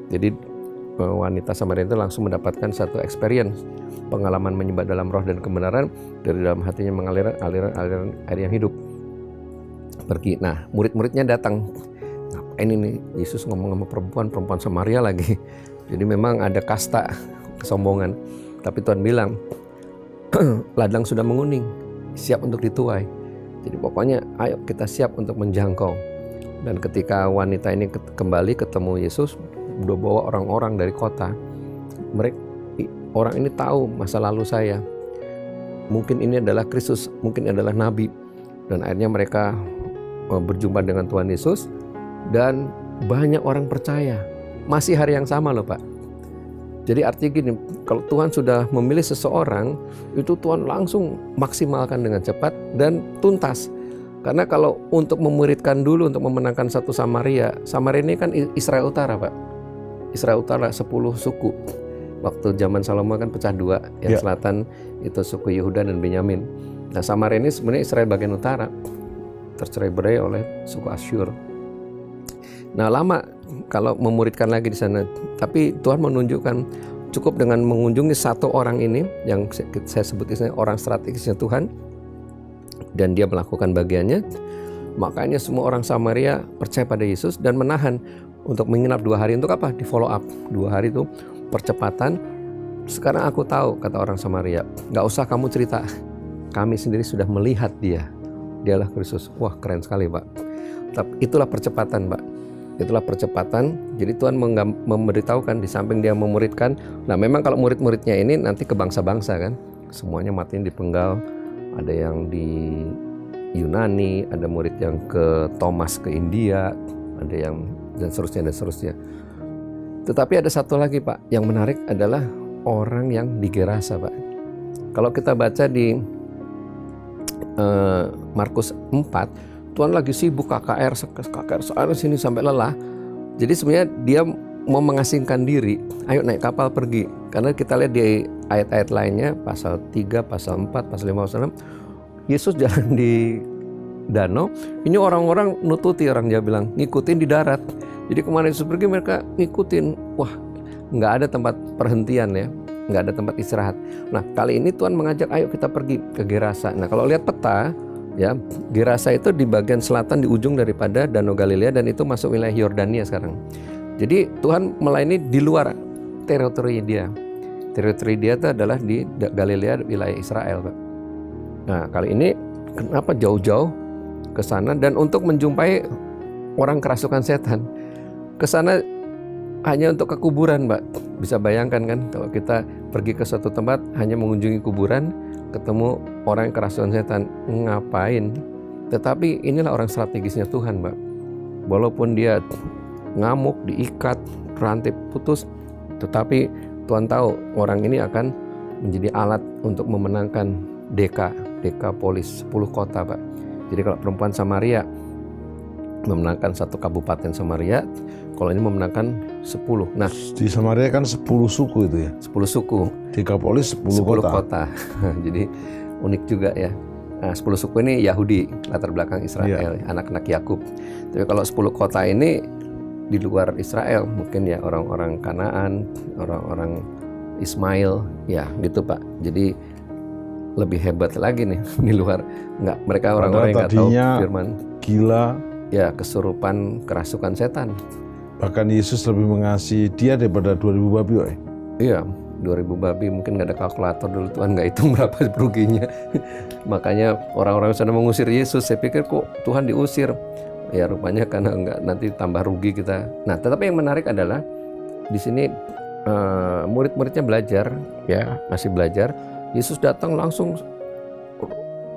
B: Jadi wanita Samaria itu langsung mendapatkan satu experience, pengalaman menyembah dalam roh dan kebenaran, dari dalam hatinya mengalir aliran air yang hidup. Pergi. Nah murid-muridnya datang. Ngapain ini Yesus ngomong sama perempuan Samaria lagi. Jadi memang ada kasta kesombongan. Tapi Tuhan bilang, ladang sudah menguning, siap untuk dituai. Jadi pokoknya ayo kita siap untuk menjangkau. Dan ketika wanita ini kembali ketemu Yesus, udah bawa orang-orang dari kota. Orang ini tahu masa lalu saya. Mungkin ini adalah Kristus, mungkin adalah Nabi. Dan akhirnya mereka berjumpa dengan Tuhan Yesus. Dan banyak orang percaya. Masih hari yang sama loh Pak. Jadi artinya gini, kalau Tuhan sudah memilih seseorang, itu Tuhan langsung maksimalkan dengan cepat dan tuntas. Karena kalau untuk memuridkan dulu, untuk memenangkan satu Samaria ini kan Israel Utara Pak. Israel Utara 10 suku. Waktu zaman Salomo kan pecah 2, yang selatan itu suku Yehuda dan Benyamin. Nah Samaria ini sebenarnya Israel bagian utara, tercerai-berai oleh suku Asyur. Nah lama kalau memuridkan lagi di sana, tapi Tuhan menunjukkan cukup dengan mengunjungi satu orang ini yang saya sebut istilahnya orang strategisnya Tuhan, dan dia melakukan bagiannya. Makanya semua orang Samaria percaya pada Yesus dan menahan untuk menginap 2 hari. Untuk apa? Di follow up 2 hari itu percepatan. Sekarang aku tahu, kata orang Samaria, gak usah kamu cerita, kami sendiri sudah melihat dia, dialah Kristus. Wah keren sekali Pak. Tapi itulah percepatan, Pak. Itulah percepatan. Jadi Tuhan memberitahukan di samping dia memuridkan. Nah, memang kalau murid-muridnya ini nanti ke bangsa-bangsa kan, semuanya matiin dipenggal. Ada yang di Yunani, ada murid yang ke Thomas ke India, ada yang dan seterusnya. Tetapi ada satu lagi, Pak, yang menarik adalah orang yang di Gerasa, Pak. Kalau kita baca di Markus 4, Tuhan lagi sibuk KKR soal sini sampai lelah. Jadi sebenarnya dia mau mengasingkan diri. Ayo naik kapal pergi. Karena kita lihat di ayat-ayat lainnya, pasal 3, pasal 4, pasal 5, pasal 6, Yesus jalan di danau. Ini orang-orang nututi, orang dia bilang, ngikutin di darat. Jadi kemana Yesus pergi mereka ngikutin. Wah, nggak ada tempat perhentian ya, nggak ada tempat istirahat. Nah, kali ini Tuhan mengajak, ayo kita pergi ke Gerasa. Nah, kalau lihat peta ya, Gerasa itu di bagian selatan di ujung daripada Danau Galilea, dan itu masuk wilayah Yordania sekarang. Jadi Tuhan melayani di luar teritori dia. Teritori dia itu adalah di Galilea, wilayah Israel, Pak. Nah, kali ini kenapa jauh-jauh ke sana dan untuk menjumpai orang kerasukan setan. Ke sana hanya untuk ke kuburan, Mbak. Bisa bayangkan kan kalau kita pergi ke suatu tempat hanya mengunjungi kuburan, ketemu orang yang kerasukan setan, ngapain? Tetapi inilah orang strategisnya Tuhan, Mbak. Walaupun dia ngamuk, diikat, rantai putus, tetapi Tuhan tahu orang ini akan menjadi alat untuk memenangkan Dekapolis, 10 kota, Pak. Jadi kalau perempuan Samaria memenangkan 1 kabupaten Samaria, kalau ini memenangkan 10. Nah,
C: di Samaria kan 10 suku itu ya.
B: 10 suku.
C: Dekapolis 10 kota.
B: Jadi unik juga ya. Nah, 10 suku ini Yahudi, latar belakang Israel, anak-anak Yakub. Tapi kalau 10 kota ini di luar Israel, mungkin ya orang-orang Kanaan, orang-orang Ismail, ya gitu, Pak. Jadi lebih hebat lagi nih di luar. Mereka orang-orang yang nggak tahu firman.
C: Gila.
B: Ya, kesurupan kerasukan setan.
C: Bahkan Yesus lebih mengasihi dia daripada 2000 babi, woy.
B: Iya, 2000 babi, mungkin nggak ada kalkulator dulu, Tuhan nggak hitung berapa ruginya. Makanya orang-orang sudah mengusir Yesus. Saya pikir kok Tuhan diusir. Ya rupanya karena nggak, nanti tambah rugi kita. Nah, tetapi yang menarik adalah di sini murid-muridnya belajar, ya masih belajar. Yesus datang langsung,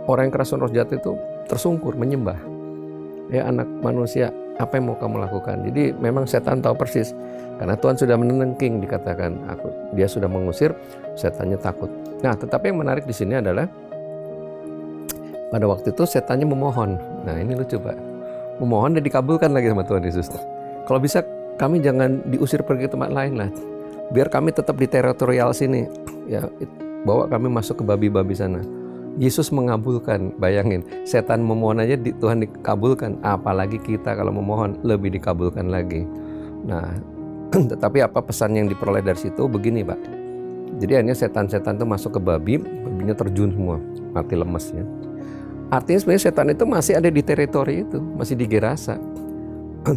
B: orang yang kerasukan roh jahat itu tersungkur menyembah. Ya anak manusia, apa yang mau kamu lakukan? Jadi memang setan tahu persis, karena Tuhan sudah menenengking, dikatakan dia sudah mengusir, setannya takut. Nah, tetapi yang menarik di sini adalah pada waktu itu setannya memohon. Nah, ini lucu, Pak. Memohon dan dikabulkan lagi sama Tuhan Yesus. Kalau bisa kami jangan diusir pergi ke tempat lain lah, biar kami tetap di teritorial sini. Ya, bawa kami masuk ke babi-babi sana. Yesus mengabulkan, bayangin, setan memohon aja Tuhan dikabulkan, apalagi kita kalau memohon lebih dikabulkan lagi. Nah, tetapi apa pesan yang diperoleh dari situ? Begini, Pak. Jadi akhirnya setan-setan itu masuk ke babi, babinya terjun semua, mati lemes ya. Artinya sebenarnya setan itu masih ada di teritori itu, masih di Gerasa.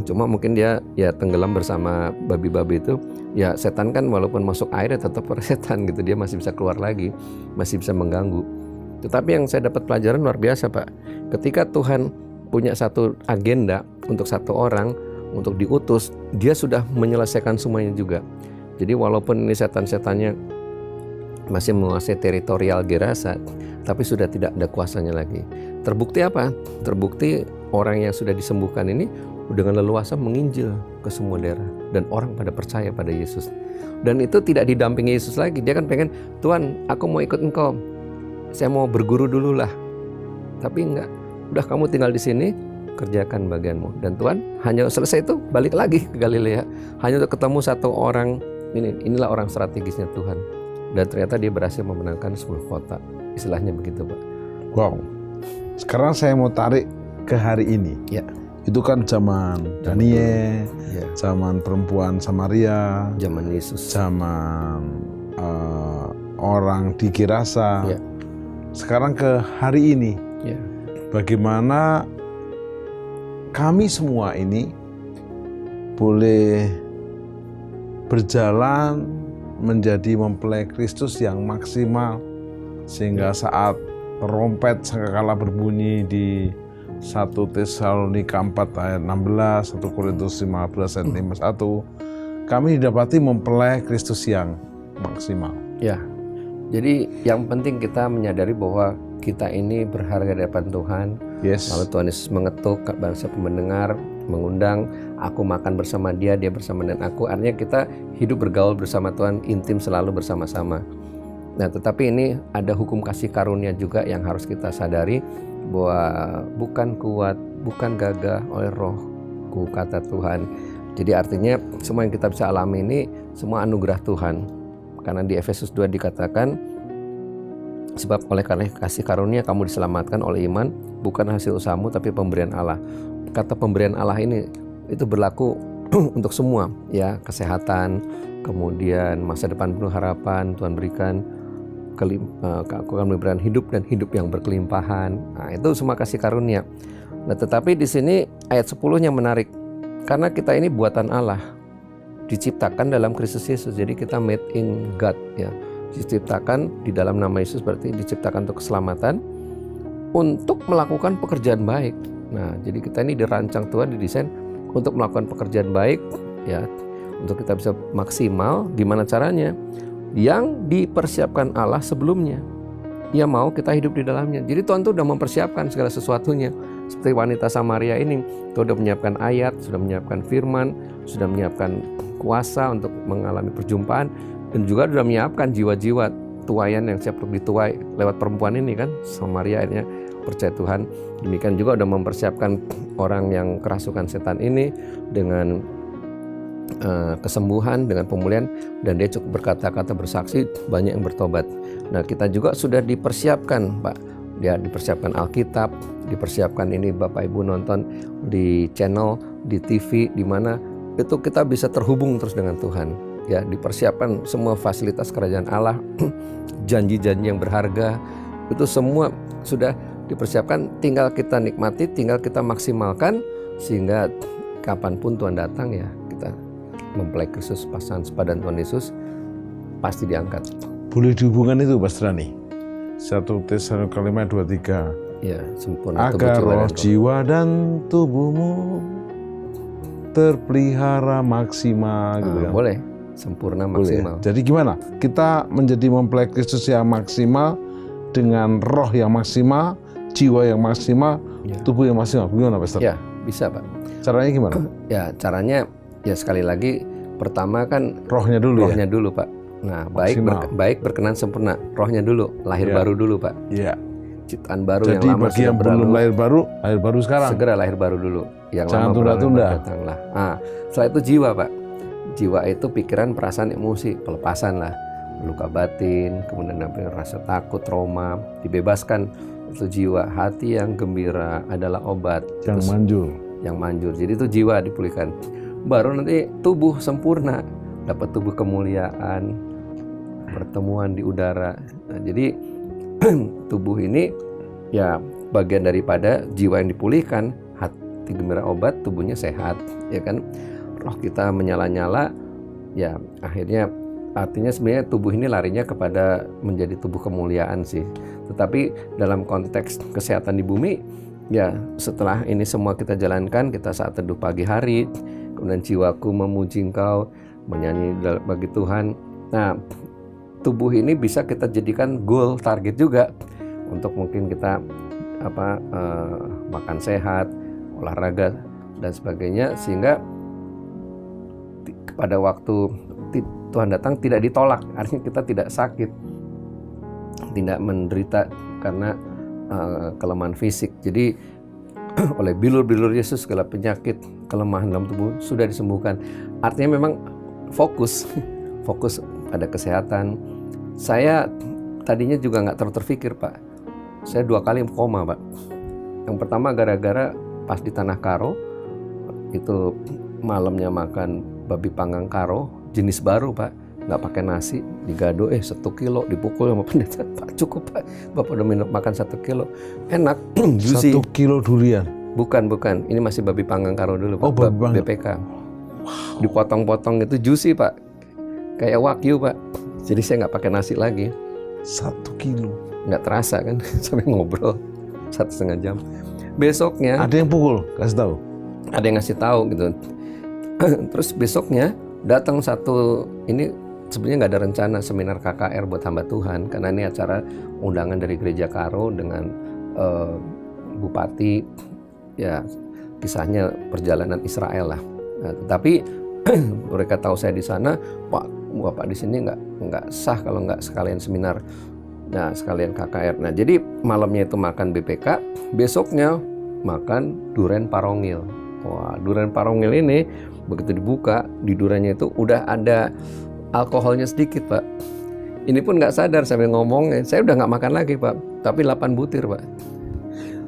B: Cuma mungkin dia ya tenggelam bersama babi-babi itu. Ya setan kan walaupun masuk air ya tetap setan gitu, dia masih bisa keluar lagi, masih bisa mengganggu. Tetapi yang saya dapat pelajaran luar biasa, Pak. Ketika Tuhan punya satu agenda untuk satu orang, untuk diutus, dia sudah menyelesaikan semuanya juga. Jadi walaupun ini setan-setannya masih menguasai teritorial Gerasa, tapi sudah tidak ada kuasanya lagi. Terbukti apa? Terbukti orang yang sudah disembuhkan ini dengan leluasa menginjil ke semua daerah. Dan orang pada percaya pada Yesus. Dan itu tidak didampingi Yesus lagi. Dia kan pengen, Tuhan aku mau ikut engkau, saya mau berguru dulu lah. Tapi enggak, udah kamu tinggal di sini, kerjakan bagianmu. Dan Tuhan hanya selesai itu balik lagi ke Galilea, hanya untuk ketemu satu orang. Inilah orang strategisnya Tuhan. Dan ternyata dia berhasil memenangkan 10 kota. Istilahnya begitu, Pak.
C: Wow. Sekarang saya mau tarik ke hari ini.
B: Ya.
C: Itu kan zaman Daniel, ya. Zaman perempuan Samaria,
B: zaman Yesus,
C: zaman orang di Gerasa.
B: Ya.
C: Sekarang ke hari ini,
B: ya.
C: Bagaimana kami semua ini boleh berjalan menjadi mempelai Kristus yang maksimal, sehingga saat trompet sangkakala berbunyi di 1 Tesalonika 4 ayat 16, 1 Korintus 15 ayat 51, kami didapati mempelai Kristus yang maksimal.
B: Ya, jadi yang penting kita menyadari bahwa kita ini berharga di hadapan Tuhan.
C: Yes.
B: Lalu Tuhan Yesus mengetuk bangsa pendengar, mengundang aku makan bersama dia, dia bersama dengan aku. Artinya kita hidup bergaul bersama Tuhan, intim selalu bersama-sama. Nah, tetapi ini ada hukum kasih karunia juga yang harus kita sadari, bahwa bukan kuat, bukan gagah oleh rohku, kata Tuhan. Jadi artinya semua yang kita bisa alami ini semua anugerah Tuhan. Karena di Efesus 2 dikatakan, sebab oleh karena kasih karunia kamu diselamatkan oleh iman, bukan hasil usahamu tapi pemberian Allah. Kata pemberian Allah ini itu berlaku untuk semua, ya, kesehatan, kemudian masa depan penuh harapan Tuhan berikan, aku akan memberikan hidup dan hidup yang berkelimpahan. Nah, itu semua kasih karunia. Nah, tetapi di sini ayat 10-nya menarik. Karena kita ini buatan Allah, diciptakan dalam Kristus Yesus. Jadi kita made in God, ya. Diciptakan di dalam nama Yesus, berarti diciptakan untuk keselamatan, untuk melakukan pekerjaan baik. Nah, jadi kita ini dirancang Tuhan, didesain untuk melakukan pekerjaan baik, ya, untuk kita bisa maksimal. Gimana caranya? Yang dipersiapkan Allah sebelumnya. Ia mau kita hidup di dalamnya. Jadi Tuhan tuh udah mempersiapkan segala sesuatunya. Seperti wanita Samaria ini, Tuhan sudah menyiapkan ayat, sudah menyiapkan firman, sudah menyiapkan kuasa untuk mengalami perjumpaan, dan juga sudah menyiapkan jiwa-jiwa tuayan yang siap untuk dituai lewat perempuan ini kan. Samaria akhirnya percaya Tuhan. Demikian juga sudah mempersiapkan orang yang kerasukan setan ini dengan kesembuhan, dengan pemulihan, dan dia cukup berkata-kata, bersaksi, banyak yang bertobat. Nah, kita juga sudah dipersiapkan, Pak. Dia dipersiapkan Alkitab, dipersiapkan ini Bapak Ibu nonton di channel, di TV, di mana itu kita bisa terhubung terus dengan Tuhan. Ya, dipersiapkan semua fasilitas kerajaan Allah, janji-janji yang berharga, itu semua sudah dipersiapkan. Tinggal kita nikmati, tinggal kita maksimalkan, sehingga kapanpun Tuhan datang, ya, kita mempelai Kristus, pasangan sepadan Tuhan Yesus, pasti diangkat.
C: Boleh dihubungkan itu, Pastor Rani? 1 Tesalonika 5:23.
B: Ya, sempurna
C: agar roh, jiwa dan tubuhmu terpelihara maksimal, gitu kan?
B: Boleh, sempurna maksimal.
C: Boleh. Jadi gimana? Kita menjadi mempelai Kristus yang maksimal dengan roh yang maksimal, jiwa yang maksimal, ya, tubuh yang maksimal. Gimana, Pastor?
B: Ya, bisa, Pak.
C: Caranya gimana?
B: Ya, caranya ya sekali lagi, pertama kan
C: rohnya dulu,
B: rohnya dulu, Pak. Nah, baik berkenan sempurna, rohnya dulu, lahir baru dulu, Pak.
C: Iya.
B: Ciptaan baru.
C: Jadi
B: yang lama
C: bagi yang belum lahir baru sekarang.
B: Segera lahir baru dulu. Yang
C: jangan
B: lama
C: tunda-tunda.
B: Nah, setelah itu jiwa, Pak. Jiwa itu pikiran, perasaan, emosi, pelepasan lah, luka batin, kemudian rasa takut, trauma, dibebaskan. Itu jiwa. Hati yang gembira adalah obat.
C: Yang manjur.
B: Yang manjur. Jadi itu jiwa dipulihkan. Baru nanti tubuh sempurna, dapat tubuh kemuliaan, pertemuan di udara. Nah, jadi tubuh ini ya bagian daripada jiwa yang dipulihkan, hati gembira obat, tubuhnya sehat, ya kan. Roh kita menyala-nyala, ya akhirnya artinya sebenarnya tubuh ini larinya kepada menjadi tubuh kemuliaan sih. Tetapi dalam konteks kesehatan di bumi, ya setelah ini semua kita jalankan, kita saat teduh pagi hari, kemudian jiwaku memuji Engkau, menyanyi bagi Tuhan. Nah, tubuh ini bisa kita jadikan goal, target juga untuk mungkin kita makan sehat, olahraga dan sebagainya, sehingga pada waktu Tuhan datang tidak ditolak. Artinya kita tidak sakit, tidak menderita karena kelemahan fisik. Jadi oleh bilur-bilur Yesus segala penyakit, kelemahan dalam tubuh sudah disembuhkan. Artinya memang fokus pada kesehatan. Saya tadinya juga nggak terpikir, Pak. Saya 2 kali koma, Pak. Yang pertama gara-gara pas di Tanah Karo, itu malamnya makan babi panggang karo, jenis baru, Pak. Nggak pakai nasi, digado 1 kilo, dipukul sama pendeta. Pak, cukup, Pak. Bapak udah makan 1 kilo. Enak, juicy.
C: 1 kilo durian?
B: Bukan. Ini masih babi panggang karo dulu, Pak.
C: Oh, babi
B: BPK. Wow. Dipotong-potong itu juicy, Pak. Kayak wagyu, Pak. Jadi saya nggak pakai nasi lagi.
C: 1 kilo?
B: Nggak terasa kan, sampai ngobrol 1,5 jam. besoknya
C: ada yang pukul, kasih tahu.
B: Ada yang ngasih tahu gitu. Terus besoknya datang satu, ini sebenarnya nggak ada rencana seminar KKR buat hamba Tuhan, karena ini acara undangan dari Gereja Karo dengan bupati, ya kisahnya perjalanan Israel lah. Nah, tetapi mereka tahu saya di sana, Pak, Bapak di sini nggak sah kalau nggak sekalian seminar, nah sekalian KKR. Nah jadi malamnya itu makan BPK, besoknya makan duren parongil. Wah, duren parongil ini begitu dibuka, di durennya itu udah ada alkoholnya sedikit, Pak. Ini pun nggak sadar sambil ngomong, saya udah nggak makan lagi, Pak. Tapi 8 butir, Pak.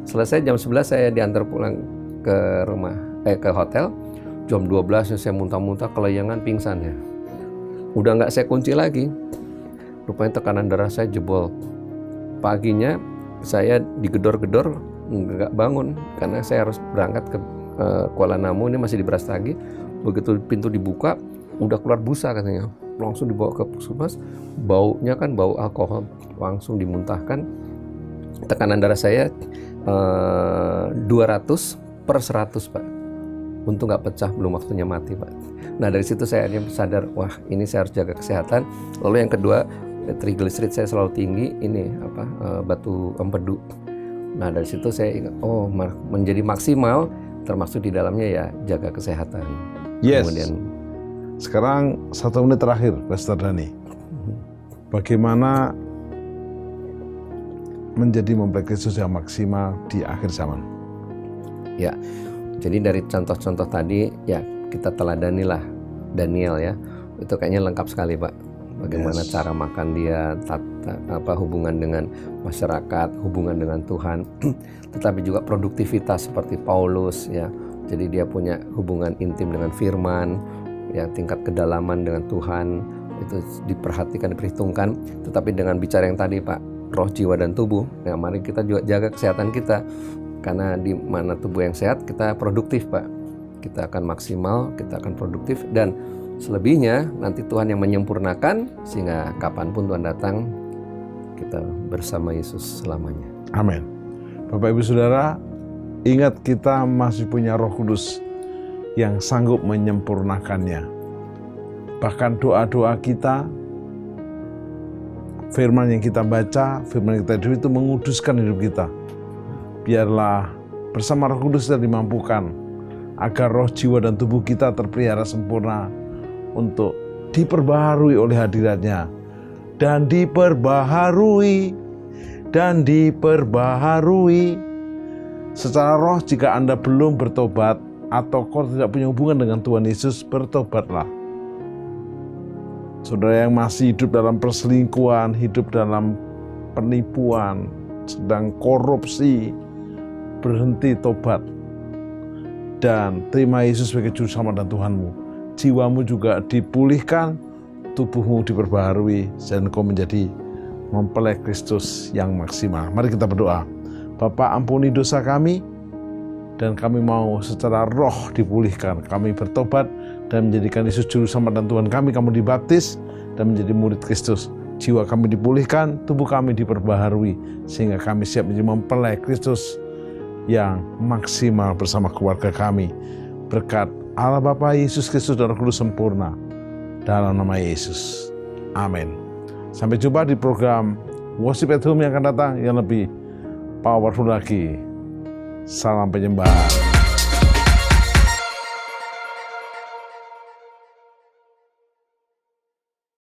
B: Selesai jam 11 saya diantar pulang ke rumah, ke hotel. Jam 12 saya muntah-muntah, kelayangan, pingsan ya. Udah nggak saya kunci lagi. Rupanya tekanan darah saya jebol. Paginya saya digedor-gedor, nggak bangun karena saya harus berangkat ke Kuala Namu, ini masih di Brastagi. Begitu pintu dibuka, udah keluar busa katanya. Langsung dibawa ke puskesmas, baunya kan bau alkohol, langsung dimuntahkan. Tekanan darah saya 200/100, Pak. Untung nggak pecah, belum waktunya mati, Pak. Nah dari situ saya sadar, wah ini saya harus jaga kesehatan. Lalu yang kedua, trigliserid saya selalu tinggi, ini batu empedu. Nah dari situ saya ingat, oh menjadi maksimal, termasuk di dalamnya ya jaga kesehatan.
C: Yes.
B: Kemudian
C: sekarang 1 menit terakhir, Pastor Dhani. Bagaimana menjadi mempelai Kristus yang maksimal di akhir zaman?
B: Ya, jadi dari contoh-contoh tadi ya kita teladanilah Daniel ya. Itu kayaknya lengkap sekali, Pak. Bagaimana cara makan dia, hubungan dengan masyarakat, hubungan dengan Tuhan, tetapi juga produktivitas seperti Paulus ya. Jadi dia punya hubungan intim dengan firman, yang tingkat kedalaman dengan Tuhan itu diperhatikan, diperhitungkan. Tetapi dengan bicara yang tadi, Pak, roh, jiwa, dan tubuh, ya mari kita juga jaga kesehatan kita. Karena di mana tubuh yang sehat, kita produktif, Pak. Kita akan maksimal, kita akan produktif, dan selebihnya nanti Tuhan yang menyempurnakan, sehingga kapanpun Tuhan datang, kita bersama Yesus selamanya.
C: Amin. Bapak Ibu Saudara, ingat kita masih punya Roh Kudus yang sanggup menyempurnakannya. Bahkan doa-doa kita, firman yang kita baca, firman yang kita hidup itu menguduskan hidup kita. Biarlah bersama Roh Kudus kita dimampukan agar roh, jiwa, dan tubuh kita terpelihara sempurna untuk diperbaharui oleh hadiratnya. Dan diperbaharui secara roh. Jika Anda belum bertobat atau kau tidak punya hubungan dengan Tuhan Yesus, bertobatlah. Saudara yang masih hidup dalam perselingkuhan, hidup dalam penipuan, sedang korupsi, berhenti tobat dan terima Yesus sebagai juru selamat dan Tuhanmu. Jiwamu juga dipulihkan, tubuhmu diperbaharui, dan kau menjadi mempelai Kristus yang maksimal. Mari kita berdoa. Bapa, ampuni dosa kami, dan kami mau secara roh dipulihkan. Kami bertobat dan menjadikan Yesus juru selamat dan Tuhan kami. Kamu dibaptis dan menjadi murid Kristus. Jiwa kami dipulihkan, tubuh kami diperbaharui, sehingga kami siap menjadi mempelai Kristus yang maksimal bersama keluarga kami. Berkat Allah Bapa, Yesus Kristus, dan Roh Kudus sempurna. Dalam nama Yesus. Amin. Sampai jumpa di program Worship at Home yang akan datang, yang lebih powerful lagi. Salam penyembahan.